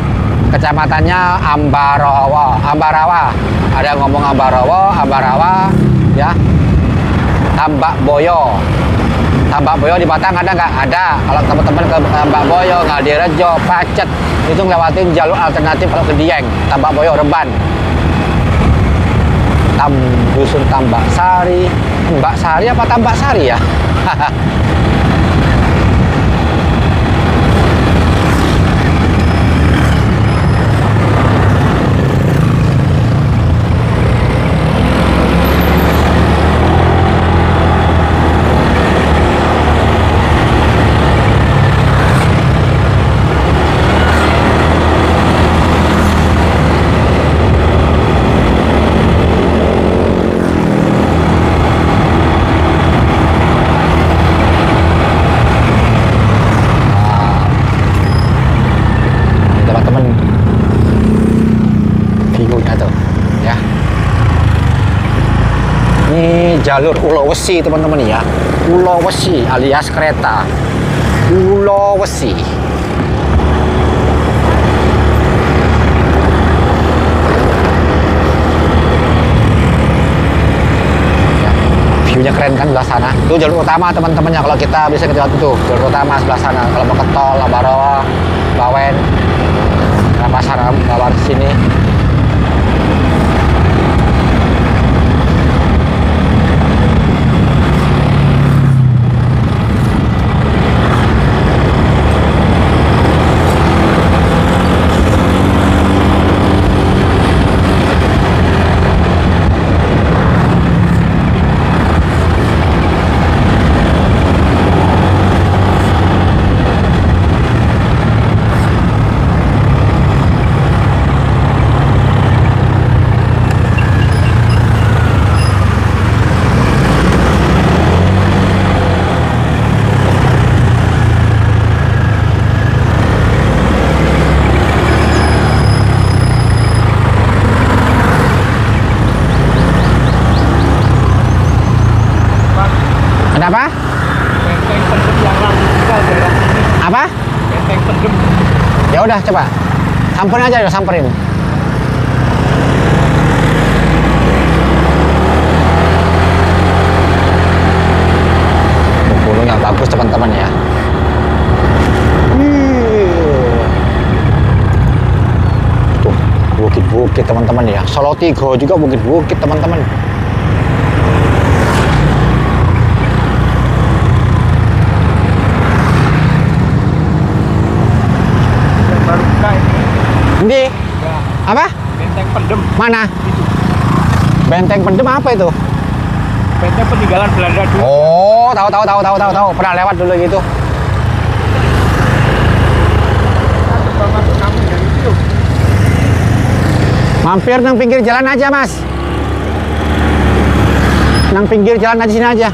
[SPEAKER 1] kecamatannya Ambarawa. Ada yang ngomong Ambarawa ya. Tambak Boyo di Batang ada nggak? Ada. Kalau teman-teman ke Tambak Boyo, Ngadirejo, Pacet itu ngelewatin jalur alternatif kalau ke Dieng, Tambak Boyo, Reban, Dusun Tambak Sari, Mbak Sari apa Tambak Sari ya? Jalur Ulo Wesi teman-teman ya. Ulo Wesi alias kereta Ulo Wesi. Ya, view-nya keren kan sebelah sana. Itu jalur utama teman-teman ya, kalau kita bisa ke itu jalur utama sebelah sana. Kalau mau ke tol Ambarawa, Bawen, Pasar Bawar sini. Kenapa?
[SPEAKER 2] Benteng Pendem yang lama tinggal daerah sini.
[SPEAKER 1] Apa?
[SPEAKER 2] Benteng Pendem.
[SPEAKER 1] Ya udah coba samperin aja, samperin. Gunung yang bagus teman-teman ya. Tuh bukit-bukit teman-teman ya. Solo Tigo juga bukit-bukit teman-teman. Ini
[SPEAKER 2] Ya,
[SPEAKER 1] apa?
[SPEAKER 2] Benteng Pendem.
[SPEAKER 1] Mana? Benteng Pendem apa itu?
[SPEAKER 2] Benteng peninggalan Belanda dulu.
[SPEAKER 1] Oh, tahu. Pernah lewat dulu gitu.
[SPEAKER 2] Kita coba masuk kampung dari situ.
[SPEAKER 1] Mampir nang pinggir jalan aja, Mas. Nang pinggir jalan aja sini aja.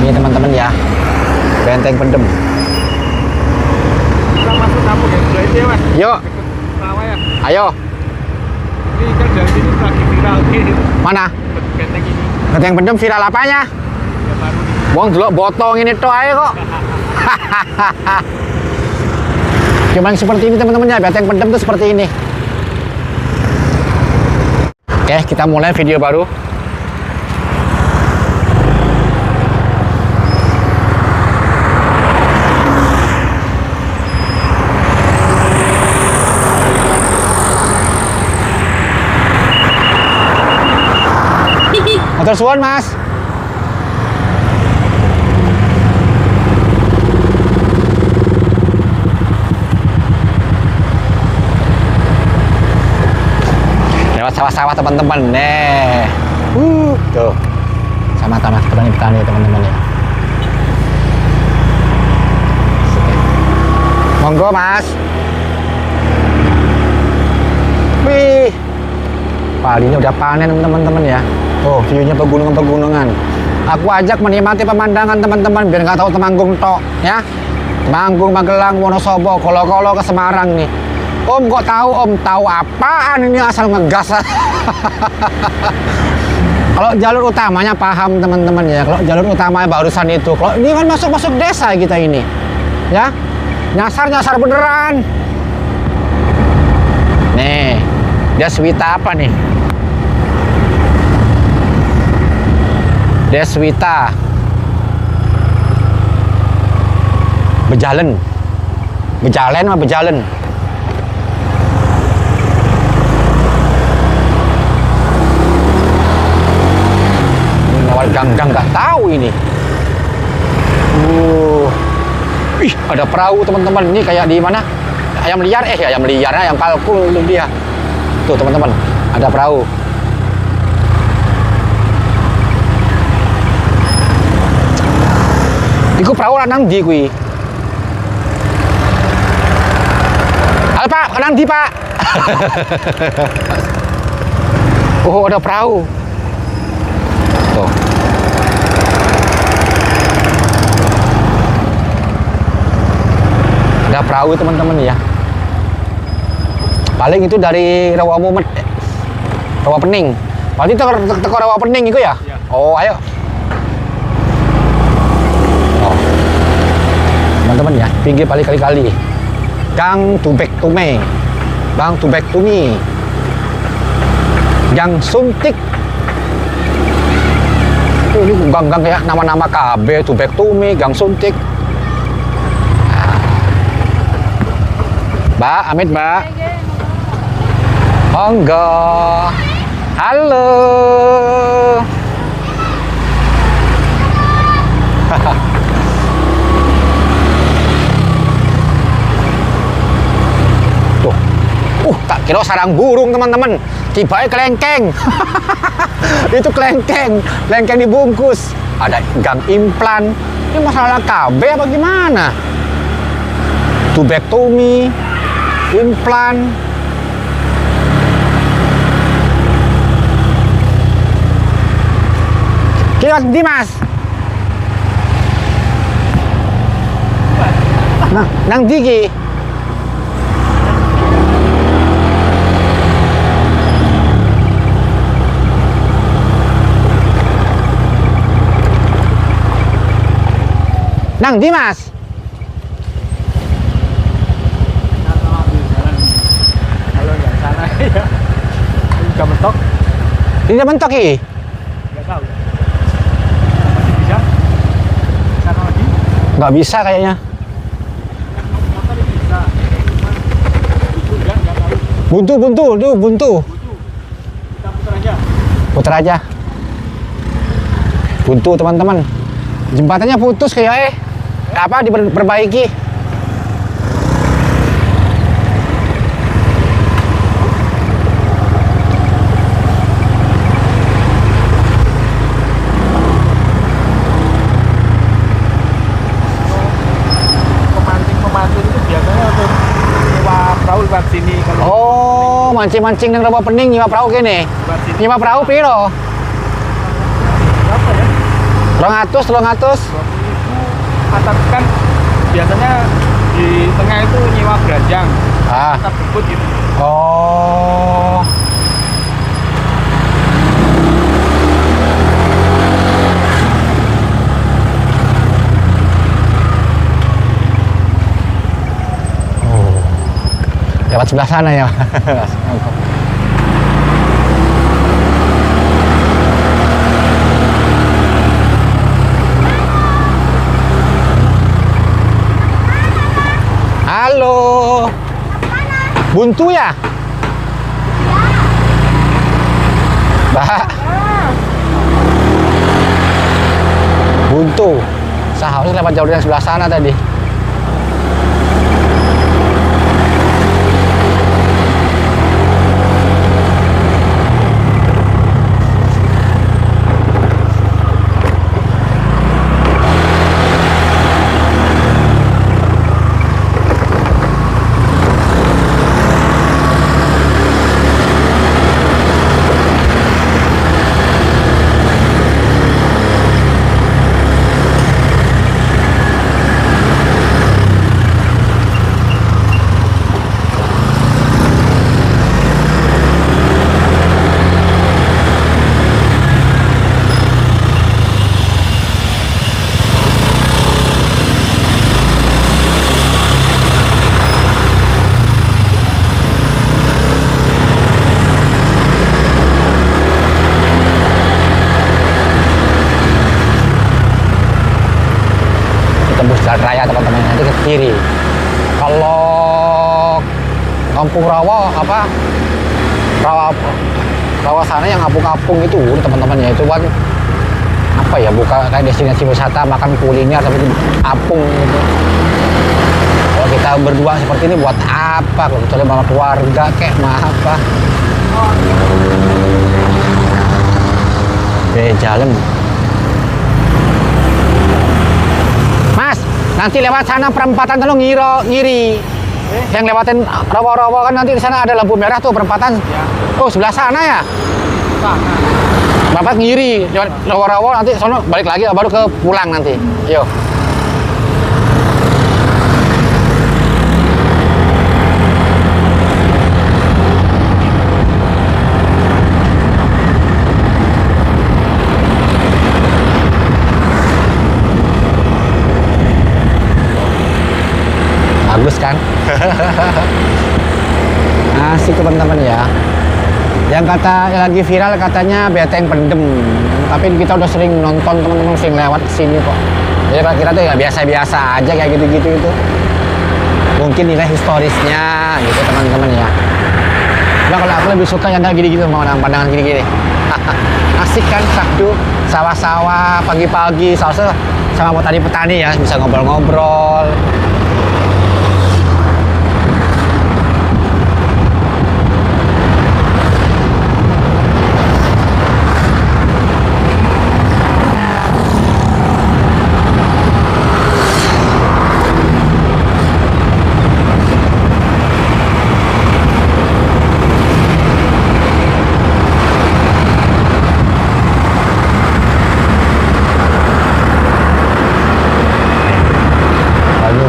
[SPEAKER 1] Ini teman-teman ya. Benteng Pendem.
[SPEAKER 2] Kita masuk kampung yang sebelah itu ya, Mas.
[SPEAKER 1] Yuk,
[SPEAKER 2] Deket rawa ya.
[SPEAKER 1] ayo.
[SPEAKER 2] Ini kan dari sini lagi viral gini.
[SPEAKER 1] Mana?
[SPEAKER 2] Benteng ini.
[SPEAKER 1] Benteng Pendem viral apanya?
[SPEAKER 2] Ya baru nih.
[SPEAKER 1] Wong delok botong ini tok ae kok. Cuman seperti ini teman-teman ya, Benteng Pendem tuh seperti ini. Oke, kita mulai video baru. Matur suwun, Mas. Lewat sawah-sawah teman-teman. Nih. Tuh. Sama-sama petani-petani teman-teman ya. Monggo, Mas. Wih. Padinya udah panen teman-teman ya. Oh, view-nya pegunungan-pegunungan. Aku ajak menikmati pemandangan teman-teman biar nggak tahu Temanggung tok ya. Temanggung, Magelang, Wonosobo, Kolo-Kolo ke Semarang nih. Om kok tahu? Om tahu apaan ini asal ngegas. Kalau jalur utamanya paham teman-teman ya. Kalau jalur utamanya barusan itu. Kalau ini kan masuk desa kita ini. Ya. Nyasar beneran. Nih. Deswita apa nih? Deswita Bejalen apa Bejalen? Awal gang-gang nggak tahu ini. Ih, ada perahu teman-teman. Ini kayak di mana? Ayam liar, ayam liar, ayam kalkul dia. Tuh teman-teman, ada perahu. Iku perahu nang ndi kuwi? Halo Pak, nang ndi Pak? Oh, ada perahu. Tuh. Ada perahu teman-teman ya. Paling itu dari Rawa Mumet, Rawa Pening. Berarti teko Rawa Pening itu ya? Ya. Oh, ayo. Oh. Teman-teman ya, pinggir kali-kali. Gang Tubek Tume. Bang Tubek Tumi. Gang Suntik. Oh, ini gang-gang kayak nama-nama KB, Tubek Tumi, Gang Suntik. Mbak, amit Mbak. Monggo. Halo. Tuh. Tak kira sarang burung teman-teman. Tiba-tiba kelengkeng. Itu kelengkeng dibungkus. Ada gang implan. Ini masalah KB apa gimana? Tubektomi, implan. Kira di Mas. Nang digi. Nang di Mas.
[SPEAKER 2] Kalau nggak sana ya. Udah mentok.
[SPEAKER 1] Ini mentok ki.
[SPEAKER 2] Nggak tahu. Masih bisa? Sana lagi?
[SPEAKER 1] Nggak bisa kayaknya.
[SPEAKER 2] Motor bisa. Nggak tahu.
[SPEAKER 1] Buntu.
[SPEAKER 2] Kita putar aja.
[SPEAKER 1] Putar aja. Buntu teman-teman. Jembatannya putus kayak apa diperbaiki.
[SPEAKER 2] Pemancing itu biasanya untuk nyewa perahu lewat sini kalau.
[SPEAKER 1] Oh, mancing-mancing yang Rawa Pening nyewa perahu kene. Nyewa perahu piro?
[SPEAKER 2] Berapa ya?
[SPEAKER 1] 200.
[SPEAKER 2] Atap kan biasanya di tengah itu nyewa beranjang. Atap bebut gitu.
[SPEAKER 1] Oh. Lewat sebelah sana ya. Halo. Buntu ya? Mbak. buntu. Seharusnya lewat jalur yang sebelah sana tadi. Tembus jalan raya teman-teman, nanti ke kiri. Kalau kampung rawa rawa sana yang apung-apung itu teman-teman ya, itu kan apa ya, buka kayak destinasi wisata makan kuliner tapi itu apung gitu. Kalau kita berdua seperti ini buat apa, kalau kecuali sama keluarga kayak mah apa. Jalan Mas, nanti lewat sana perempatan tuh ngiri. Yang lewatin rawa-rawa kan nanti di sana ada lampu merah tuh perempatan.
[SPEAKER 2] Ya.
[SPEAKER 1] Oh, sebelah sana ya?
[SPEAKER 2] Sana.
[SPEAKER 1] Bapak ngiri lewat rawa-rawa nanti sono balik lagi baru ke pulang nanti. Yuk. Bagus kan? Asik teman-teman ya. Yang lagi viral katanya Beteng Pendem, tapi kita udah sering nonton, teman-teman sering lewat sini kok. Jadi kita tuh ya biasa-biasa aja kayak gitu-gitu itu. Mungkin nilai historisnya gitu teman-teman ya. Nah kalau aku lebih suka yang kayak gini-gitu, mau pandangan gini-gini. Asik kan, sakdu, sawah-sawah pagi-pagi, sama petani-petani ya, bisa ngobrol-ngobrol.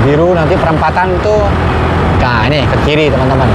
[SPEAKER 1] Biru nanti perempatan tuh, nah ini ke kiri teman-teman.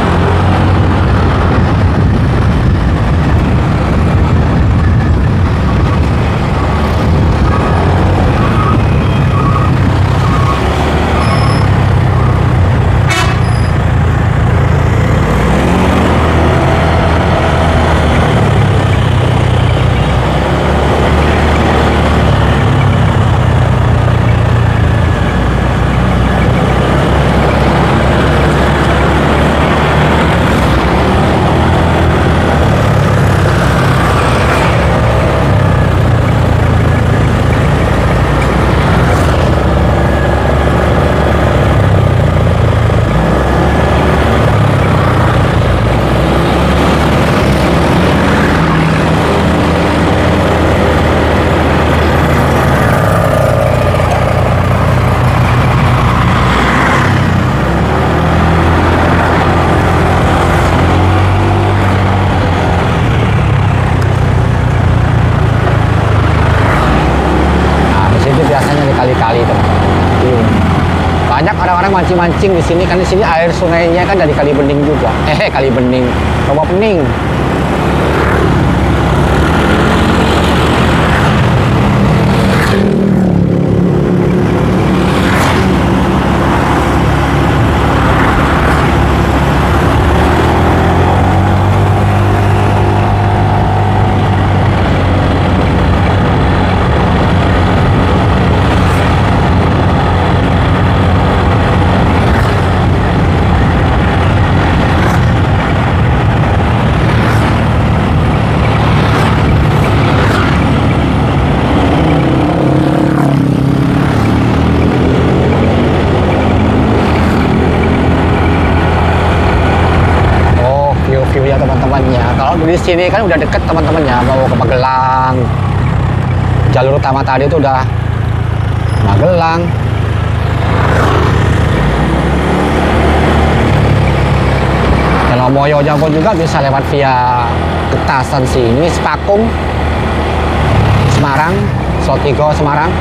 [SPEAKER 1] Kali-kali teman-teman. Banyak orang-orang mancing-mancing di sini, kan di sini air sungainya kan dari Kali Bening juga. Kali Bening, Rawa Pening. sini kan udah deket teman-temannya, mau ke Magelang. Jalur utama tadi itu udah Magelang. Kalau Moyo Jambu juga bisa lewat via Getasan sini, Sepakung, Semarang, Sotigo, Semarang.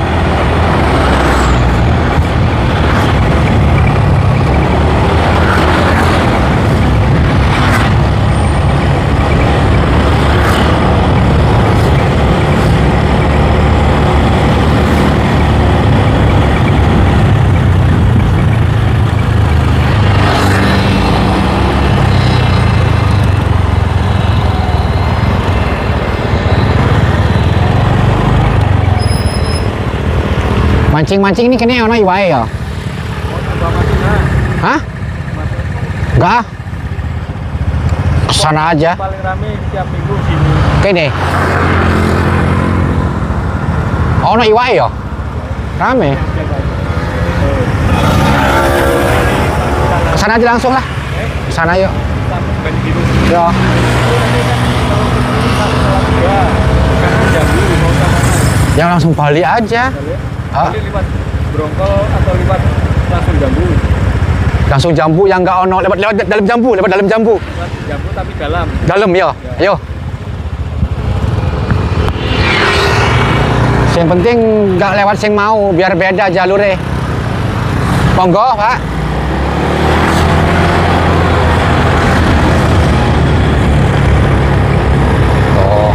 [SPEAKER 1] Mancing-mancing ini kayaknya ono iwae ya. Hah? Enggak. Kesana aja.
[SPEAKER 2] Paling rame tiap minggu sini.
[SPEAKER 1] Kene. Ono iwae ya? Rame. Kesana aja langsung lah. Kesana yuk. Ya. Yang langsung Bali aja.
[SPEAKER 2] Bali lewat Brongkol atau lewat langsung Jambu?
[SPEAKER 1] Langsung Jambu yang nggak ono lewat dalam Jambu, lewat dalam Jambu.
[SPEAKER 2] Lewat Jambu tapi dalam.
[SPEAKER 1] Dalam ya. Ayo. Yang penting nggak lewat sing mau, biar beda jalurnya. Monggo, Pak. Oh.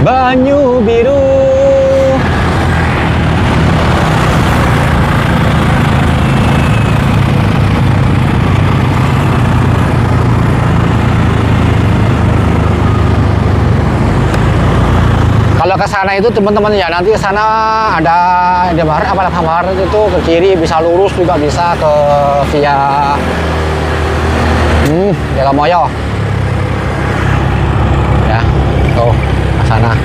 [SPEAKER 1] Banyu biru. Kalau ke sana itu teman-teman ya, nanti ke sana ada Indomaret apa Alfamart itu ke kiri, bisa lurus juga bisa ke via Jalamoyo. Ya, tuh ke sana.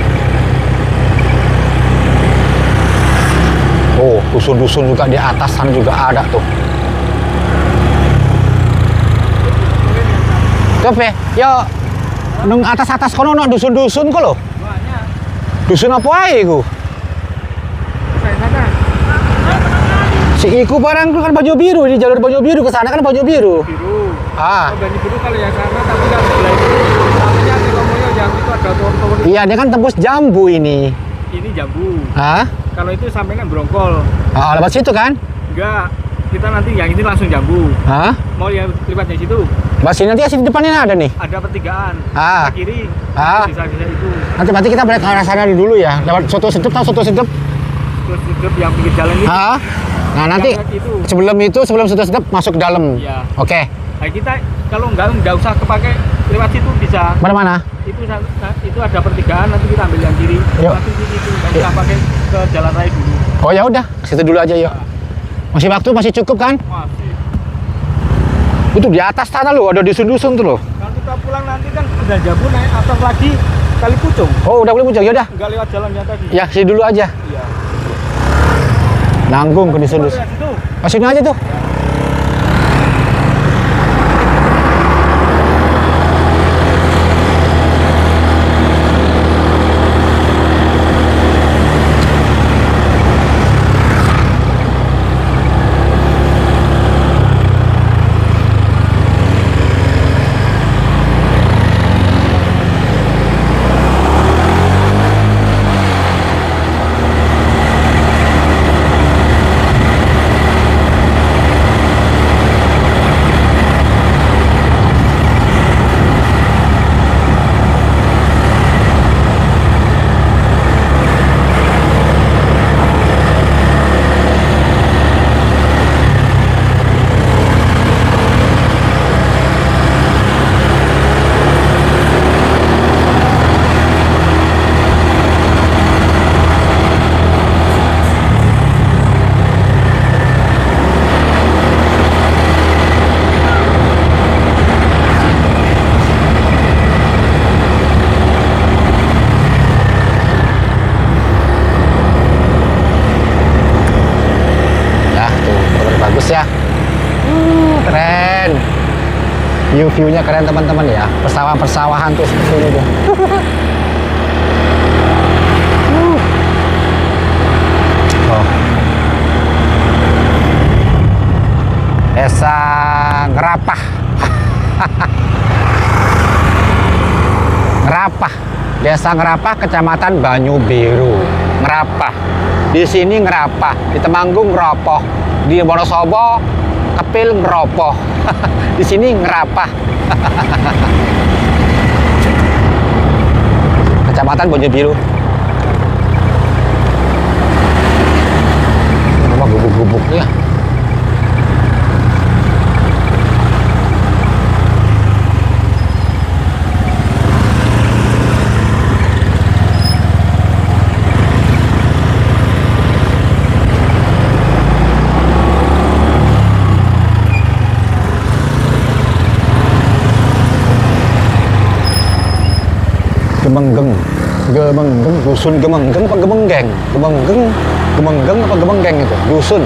[SPEAKER 1] Oh, dusun-dusun juga di atas sana juga ada tuh. Kepe, yo nung atas-atas kono no dusun-dusun kok lo. Dusun apa ae iku? Si iku barang kan baju biru, di jalur baju biru ke sana kan baju biru.
[SPEAKER 2] Biru.
[SPEAKER 1] Ah.
[SPEAKER 2] Oh, Bani biru kalau yang sana tapi kan sebelah itu namanya di Lomoyo yang itu ada tower-tower.
[SPEAKER 1] Iya, dia kan tembus Jambu ini.
[SPEAKER 2] Ini Jambu.
[SPEAKER 1] Hah?
[SPEAKER 2] Kalau itu sampai kan Brongkol.
[SPEAKER 1] Ah, lewat situ kan?
[SPEAKER 2] Enggak. Kita nanti yang ini langsung Jambu.
[SPEAKER 1] Hah?
[SPEAKER 2] Mau yang lewatnya situ?
[SPEAKER 1] Bas ini nanti sini depannya ada nih.
[SPEAKER 2] Ada pertigaan.
[SPEAKER 1] Ah.
[SPEAKER 2] Ke kiri.
[SPEAKER 1] Ah.
[SPEAKER 2] Bisa-bisa itu.
[SPEAKER 1] Nanti berarti kita balik ke arah sana dulu ya. Lewat Soto Sedep, tahu Soto Sedep?
[SPEAKER 2] Terus hidup yang pinggir jalan itu.
[SPEAKER 1] Ah. Nah, nanti
[SPEAKER 2] Itu.
[SPEAKER 1] sebelum Soto Sedep masuk ke dalam.
[SPEAKER 2] Iya.
[SPEAKER 1] Oke.
[SPEAKER 2] Nah, kita kalau nggak usah kepake lewat situ bisa.
[SPEAKER 1] Mana-mana?
[SPEAKER 2] Itu ada pertigaan, nanti kita ambil yang kiri.
[SPEAKER 1] Yuk.
[SPEAKER 2] Nanti di situ nggak usah pakai ke jalan raya dulu.
[SPEAKER 1] Oh ya udah, ke situ dulu aja yuk. Masih waktu masih cukup kan?
[SPEAKER 2] Masih.
[SPEAKER 1] Itu di atas sana loh, ada dusun-dusun tuh loh.
[SPEAKER 2] Kalau kita pulang nanti kan udah Jambu naik atas lagi Kali Pucung.
[SPEAKER 1] Oh, udah boleh muncul ya udah.
[SPEAKER 2] Nggak lewat jalan yang tadi.
[SPEAKER 1] Ya, sini dulu aja.
[SPEAKER 2] Iya.
[SPEAKER 1] Nanggung ke dusun-dusun.
[SPEAKER 2] Lewat situ.
[SPEAKER 1] Oh, sini aja tuh. View-nya keren teman-teman ya. Persawahan-persawahan tuh seperti ini tuh. Oh. Desa Ngerapah. Ngerapah. Desa Ngerapah, Kecamatan Banyu Biru. Ngerapah. Di sini Ngerapah, di Temanggung Ngeropoh, di Wonosobo Kepil Ngeropoh. Di sini Ngerapah. Kecamatan Banyu Biru. Rumah gubuk-gubuknya. Gemenggeng, dusun Gemenggeng apa Gemenggeng? Gemenggeng apa Gemenggeng itu? Dusun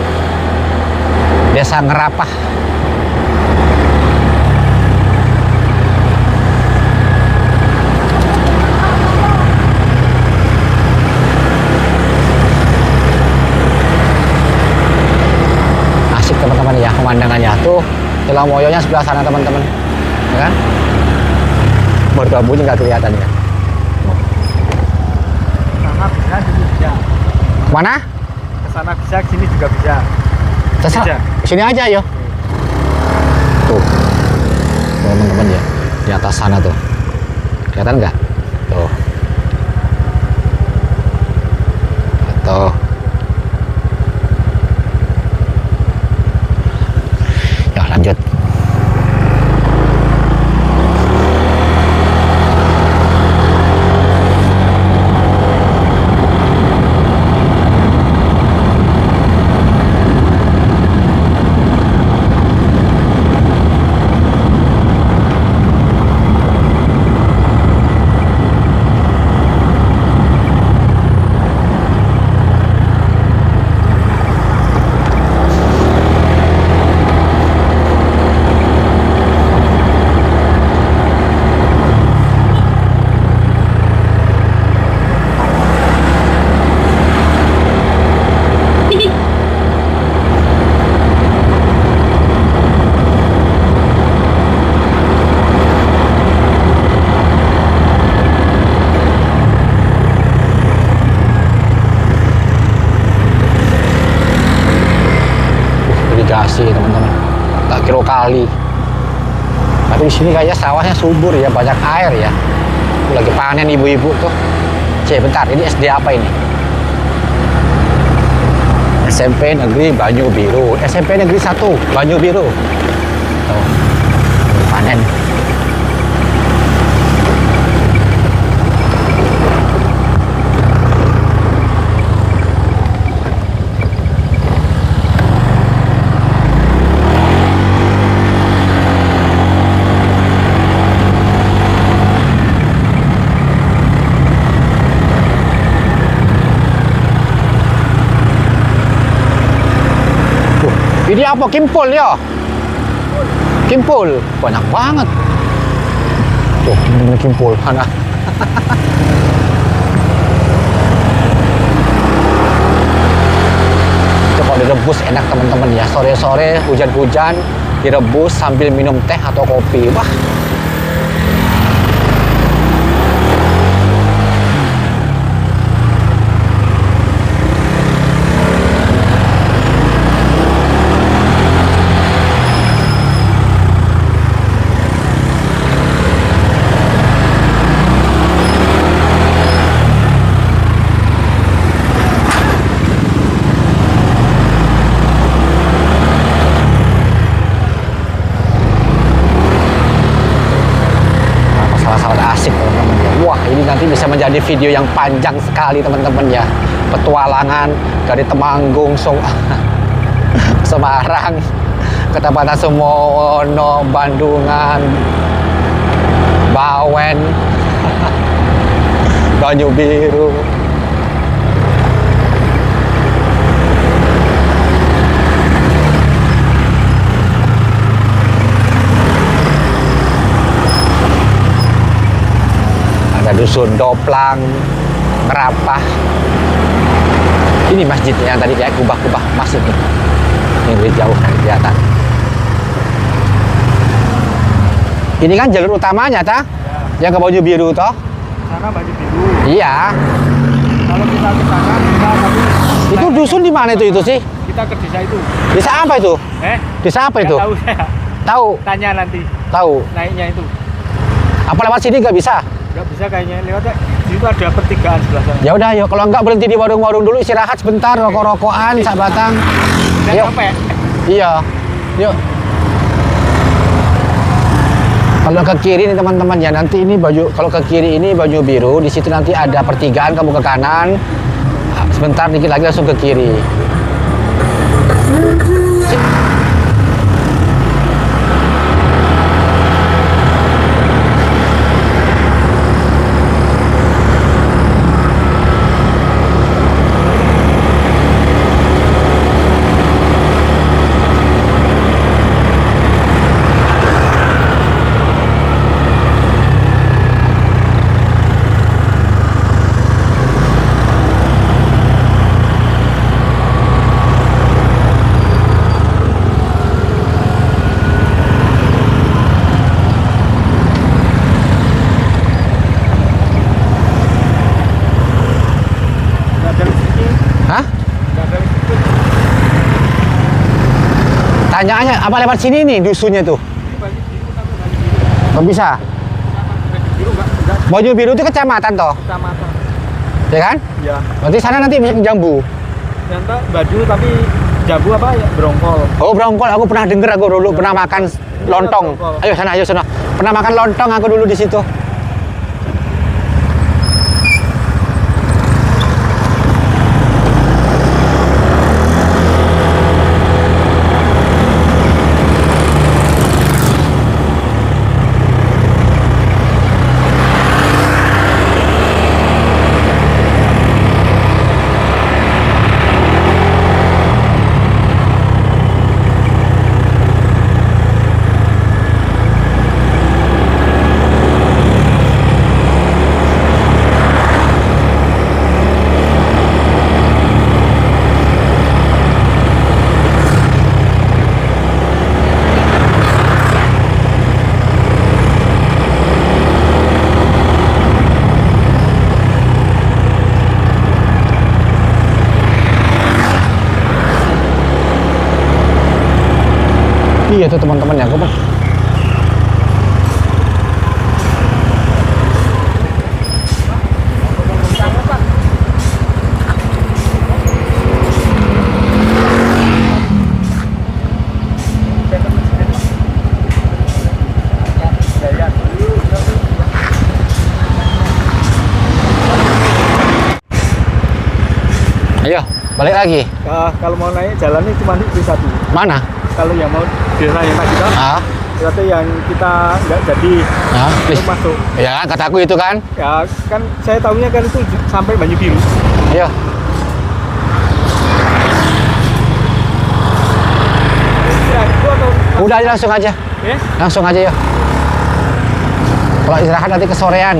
[SPEAKER 1] Desa Ngerapah. Asik teman-teman ya pemandangannya tuh. Telang moyonya sebelah sana teman-teman, ya kan? Merbabunya nggak kelihatan ya.
[SPEAKER 2] Bisa, sini bisa.
[SPEAKER 1] Mana?
[SPEAKER 2] Ke sana bisa, sini juga bisa.
[SPEAKER 1] Terserah. Sini aja yo. Tuh, teman-teman ya, di atas sana tuh, kelihatan nggak? Tuh, tuh. Ya lanjut. Irigasi teman-teman, tak kira kali. Tapi di sini kayaknya sawahnya subur ya, banyak air ya. Lagi panen ibu-ibu tuh. Bentar, ini SD apa ini? SMP Negeri Banyu Biru, SMP Negeri 1 Banyu Biru. Tuh, panen. Ini apa? Kimpul ya? Kimpul. Banyak banget. Tuh, ini kimpul. Mana? Itu kalau direbus enak teman-teman ya. Sore-sore hujan-hujan direbus sambil minum teh atau kopi. Wah. Nanti bisa menjadi video yang panjang sekali teman-teman ya. Petualangan dari Temanggung, Semarang, Ketapatan Sumono, Bandungan, Bawen, Banyu Biru. dusun Doplang, Merapah. Ini masjidnya yang tadi kayak kubah-kubah masjid nih. Ini dari jauh dari kelihatan. Ini kan jalur utamanya, ta?
[SPEAKER 2] Ya.
[SPEAKER 1] Yang ke Baju Biru, toh?
[SPEAKER 2] Sana baju biru.
[SPEAKER 1] Iya.
[SPEAKER 2] Kalau kita ke sana, kita tapi
[SPEAKER 1] Itu dusun di mana itu sih?
[SPEAKER 2] kita ke desa itu.
[SPEAKER 1] Desa apa itu? Desa apa itu?
[SPEAKER 2] Nggak tahu saya.
[SPEAKER 1] Tahu?
[SPEAKER 2] Tanya nanti
[SPEAKER 1] Tahu.
[SPEAKER 2] naiknya itu.
[SPEAKER 1] Apa lewat sini nggak bisa?
[SPEAKER 2] Nggak bisa kayaknya lewatnya. Di situ ada pertigaan sebelah sana.
[SPEAKER 1] Ya udah, yuk. Kalau nggak berhenti di warung-warung dulu, istirahat sebentar, rokok-rokokan, sak batang.
[SPEAKER 2] Udah
[SPEAKER 1] Yuk.
[SPEAKER 2] sampai.
[SPEAKER 1] Iya. Yuk. Kalau ke kiri nih teman-teman ya, nanti ini baju, kalau ke kiri ini Baju Biru, di situ nanti ada pertigaan, kamu ke kanan, sebentar dikit lagi langsung ke kiri.
[SPEAKER 2] Nggak ada listriknya.
[SPEAKER 1] Hah?
[SPEAKER 2] Nggak ada listriknya.
[SPEAKER 1] Tanyaannya apa lewat sini nih dusunnya tuh?
[SPEAKER 2] Ini baju biru tapi baju biru.
[SPEAKER 1] Nggak bisa.
[SPEAKER 2] Baju biru nggak
[SPEAKER 1] Baju Biru itu kecamatan toh,
[SPEAKER 2] kecamatan.
[SPEAKER 1] ya kan?
[SPEAKER 2] Ya.
[SPEAKER 1] Berarti sana nanti bisa ke Jambu.
[SPEAKER 2] Nyata baju tapi jabu apa ya brongkol.
[SPEAKER 1] Oh, Brongkol, aku pernah denger, aku dulu pernah makan lontong. Ayo sana. Pernah makan lontong aku dulu di situ. Iya tuh teman-teman ya, aku ayo balik lagi.
[SPEAKER 2] Kalau mau naik jalan ini cuma di satu.
[SPEAKER 1] Mana?
[SPEAKER 2] Kalau yang mau desa yang tak kita,
[SPEAKER 1] Ah,
[SPEAKER 2] berarti yang kita nggak jadi
[SPEAKER 1] ah,
[SPEAKER 2] itu
[SPEAKER 1] please.
[SPEAKER 2] masuk.
[SPEAKER 1] Ya kan kataku itu kan.
[SPEAKER 2] Ya kan saya tahunya kan itu sampai Baju Biru.
[SPEAKER 1] Ayo.
[SPEAKER 2] Ya itu atau
[SPEAKER 1] Udah aja langsung aja.
[SPEAKER 2] ya?
[SPEAKER 1] Langsung aja ya. Kalau istirahat nanti kesorean.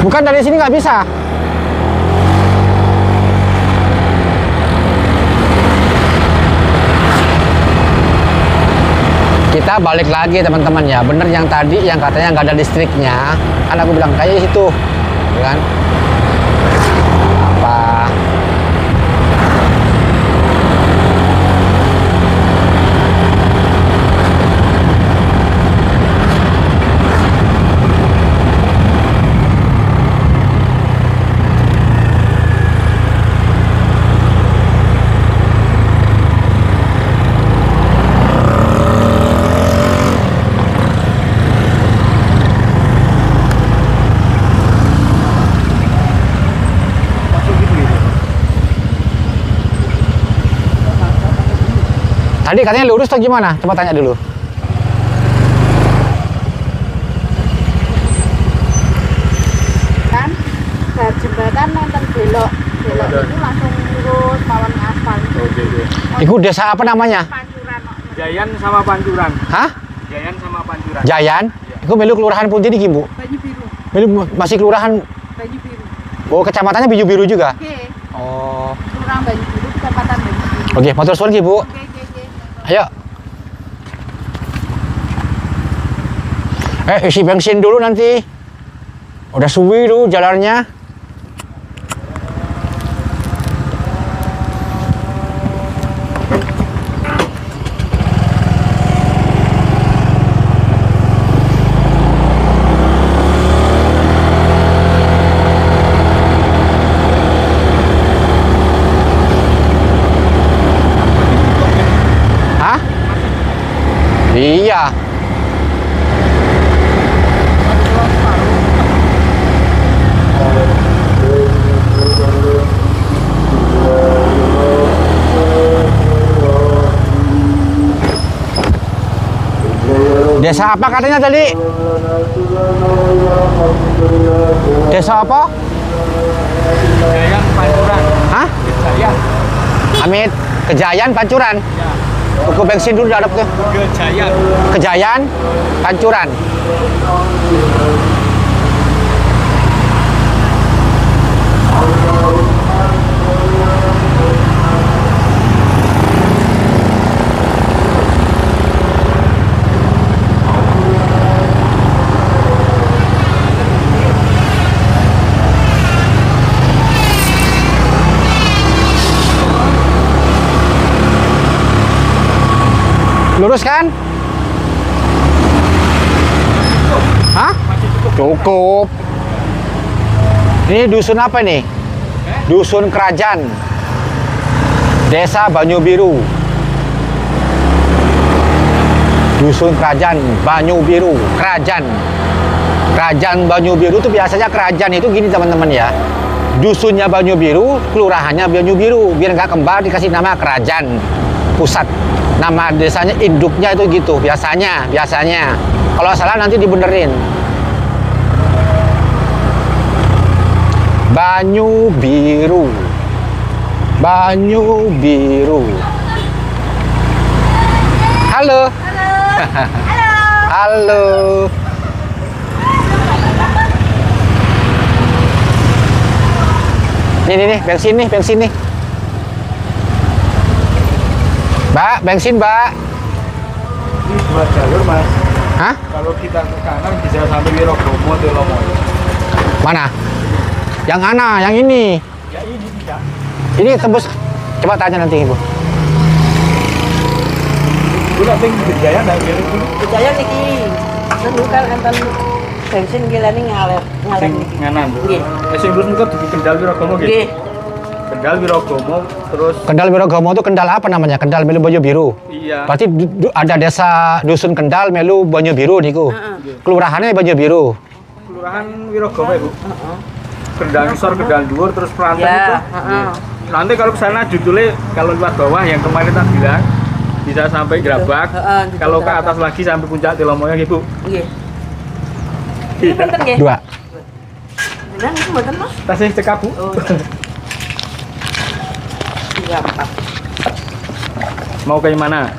[SPEAKER 1] Bukan dari sini nggak bisa. Kita balik lagi teman-teman ya. Bener yang tadi yang katanya nggak ada listriknya. Kan aku bilang kayak situ, kan? Apa? Tadi katanya lurus atau gimana? Coba tanya dulu.
[SPEAKER 3] Kan dari jembatan nonton belok itu langsung lurus mawon aspal.
[SPEAKER 2] Oke.
[SPEAKER 1] Itu desa apa namanya?
[SPEAKER 3] Pancuran kok.
[SPEAKER 2] Jayan sama Pancuran.
[SPEAKER 1] Hah?
[SPEAKER 2] Jayan sama Pancuran.
[SPEAKER 1] Jayan? Iku melu kelurahan pun jadi Bu.
[SPEAKER 3] Banyu Biru.
[SPEAKER 1] Melu masih kelurahan.
[SPEAKER 3] Banyu Biru.
[SPEAKER 1] Oh, kecamatannya Banyu Biru juga.
[SPEAKER 3] Oke.
[SPEAKER 1] Oh.
[SPEAKER 3] Kelurahan Banyu Biru, Kecamatan Banyu Biru.
[SPEAKER 1] Oke, matur suwun Bu.
[SPEAKER 3] Oke.
[SPEAKER 1] Ayo. Isi bensin dulu nanti. Udah suwi tuh jalannya. Hah? Iya. Desa apa katanya tadi? Desa apa?
[SPEAKER 2] Kejayan Pancuran.
[SPEAKER 1] Hah?
[SPEAKER 2] Kejayan.
[SPEAKER 1] Amit, Kejayan, Pancuran. Tuku bensin dulu dadap tuh.
[SPEAKER 2] Kejayan.
[SPEAKER 1] Kejayan, Pancuran. Lurus kan? Hah? Cukup. Ini dusun apa nih? Dusun Kerajaan. Desa Banyu Biru. Dusun Kerajaan Banyu Biru, Kerajaan. Kerajaan Banyu Biru itu biasanya kerajaan itu gini teman-teman ya. Dusunnya Banyu Biru, kelurahannya Banyu Biru. Biar nggak kembar dikasih nama kerajaan pusat. Nama desanya induknya itu gitu biasanya. Kalau salah nanti dibenerin. Banyu Biru. Banyu Biru. Halo. Halo. Nih, bensin nih. Mbak, bensin, Mbak.
[SPEAKER 2] Ini 2 jalur, Mas.
[SPEAKER 1] Hah?
[SPEAKER 2] Kalau kita ke kanan bisa sampai Wirokromo, Telomoyo.
[SPEAKER 1] Mana? Yang mana? Yang ini.
[SPEAKER 2] Ya ini tidak.
[SPEAKER 1] Ini tembus. Coba tanya nanti, Ibu.
[SPEAKER 2] Udah ping Kejayan enggak pilih dulu.
[SPEAKER 3] Kejaya niki. Dulu kan enten bensin gila nih ngalir
[SPEAKER 2] Sing
[SPEAKER 3] niki.
[SPEAKER 2] nganan.
[SPEAKER 3] Nggih.
[SPEAKER 2] Sing lurus niku dugi Kendal Wirokromo nggih.
[SPEAKER 3] Nggih.
[SPEAKER 2] Kendal Wirokromo terus
[SPEAKER 1] Kendal Wirogomo itu Kendal apa namanya? Kendal Melu Banyu Biru.
[SPEAKER 2] iya.
[SPEAKER 1] Berarti ada desa dusun Kendal Melu Banyu Biru niku. Kelurahannya Banyu Biru.
[SPEAKER 2] Kelurahan Wirokromo, Bu. Kendal Isor, Kendal Dhuwur terus Peranten
[SPEAKER 3] Ya,
[SPEAKER 2] itu. Nanti kalau ke sana judulnya kalau lewat bawah yang kemarin tak bilang bisa sampai Gerabak.
[SPEAKER 3] Gitu,
[SPEAKER 2] Kalau ke atas lagi sampai puncak Telomoyo nggih, Bu.
[SPEAKER 3] Nggih. Ini punten nggih.
[SPEAKER 1] 2.
[SPEAKER 3] Benar niku mboten, Mas?
[SPEAKER 2] Tasih cekap, Bu.
[SPEAKER 3] Oh. 3, 4.
[SPEAKER 2] Mau kayak mana?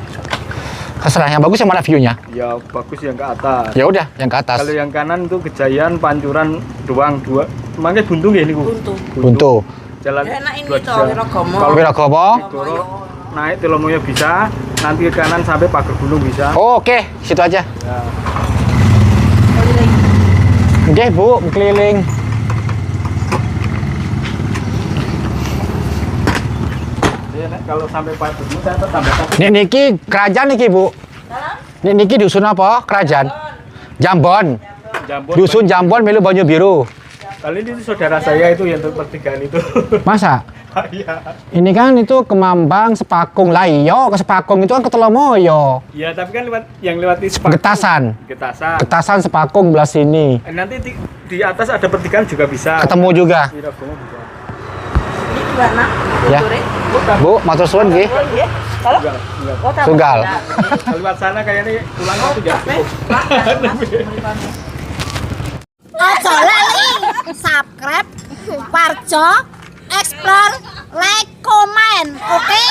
[SPEAKER 1] Terserah yang bagus yang mana view-nya.
[SPEAKER 2] Ya bagus yang ke atas.
[SPEAKER 1] Ya udah, yang ke atas.
[SPEAKER 2] Kalau yang kanan itu Kejayan, Pancuran, doang 2. Makanya buntu nggih niku.
[SPEAKER 3] Buntu.
[SPEAKER 1] Buntu.
[SPEAKER 2] Jalan
[SPEAKER 3] Ya, enak ini
[SPEAKER 2] 2
[SPEAKER 3] toh,
[SPEAKER 2] jam.
[SPEAKER 3] Wirogomo.
[SPEAKER 2] Kalau
[SPEAKER 1] Wirogomo.
[SPEAKER 2] Doro naik Telomoyo bisa, nanti ke kanan sampai Pager Gunung bisa.
[SPEAKER 1] Oh, oke, situ aja.
[SPEAKER 2] Ya.
[SPEAKER 1] Oke, Bu, keliling.
[SPEAKER 2] Jadi, kalau sampai Pager Gunung saya tambah satu.
[SPEAKER 1] Nih niki kerajaan niki, Bu. Nih niki dusun apa? Kerajaan. Jambon.
[SPEAKER 2] Jambon.
[SPEAKER 1] Dusun Jambon Melu Banyu Biru.
[SPEAKER 2] Kali ini saudara saya itu yang pertigaan itu.
[SPEAKER 1] Masa?
[SPEAKER 2] Iya.
[SPEAKER 1] Ini kan itu Kemambang, Sepakung. Lah iya, ke Sepakung itu kan ke Telomoyo.
[SPEAKER 2] Ya, tapi kan yang lewat di Sepakung.
[SPEAKER 1] Getasan.
[SPEAKER 2] Getasan.
[SPEAKER 1] Getasan Sepakung belah sini.
[SPEAKER 2] Nanti di atas ada pertigaan juga bisa.
[SPEAKER 1] Ketemu juga.
[SPEAKER 2] Wirogomo bisa.
[SPEAKER 3] Ini juga nak.
[SPEAKER 1] Ya. Bu, matur suwun nggih.
[SPEAKER 3] Nggih. Kalau
[SPEAKER 2] Enggak.
[SPEAKER 3] oh, tak
[SPEAKER 1] Tunggal.
[SPEAKER 3] apa.
[SPEAKER 2] Kalau lewat sana kayaknya pulang waktu ya.
[SPEAKER 5] Ojo lali subscribe Parjo Explore like comment oke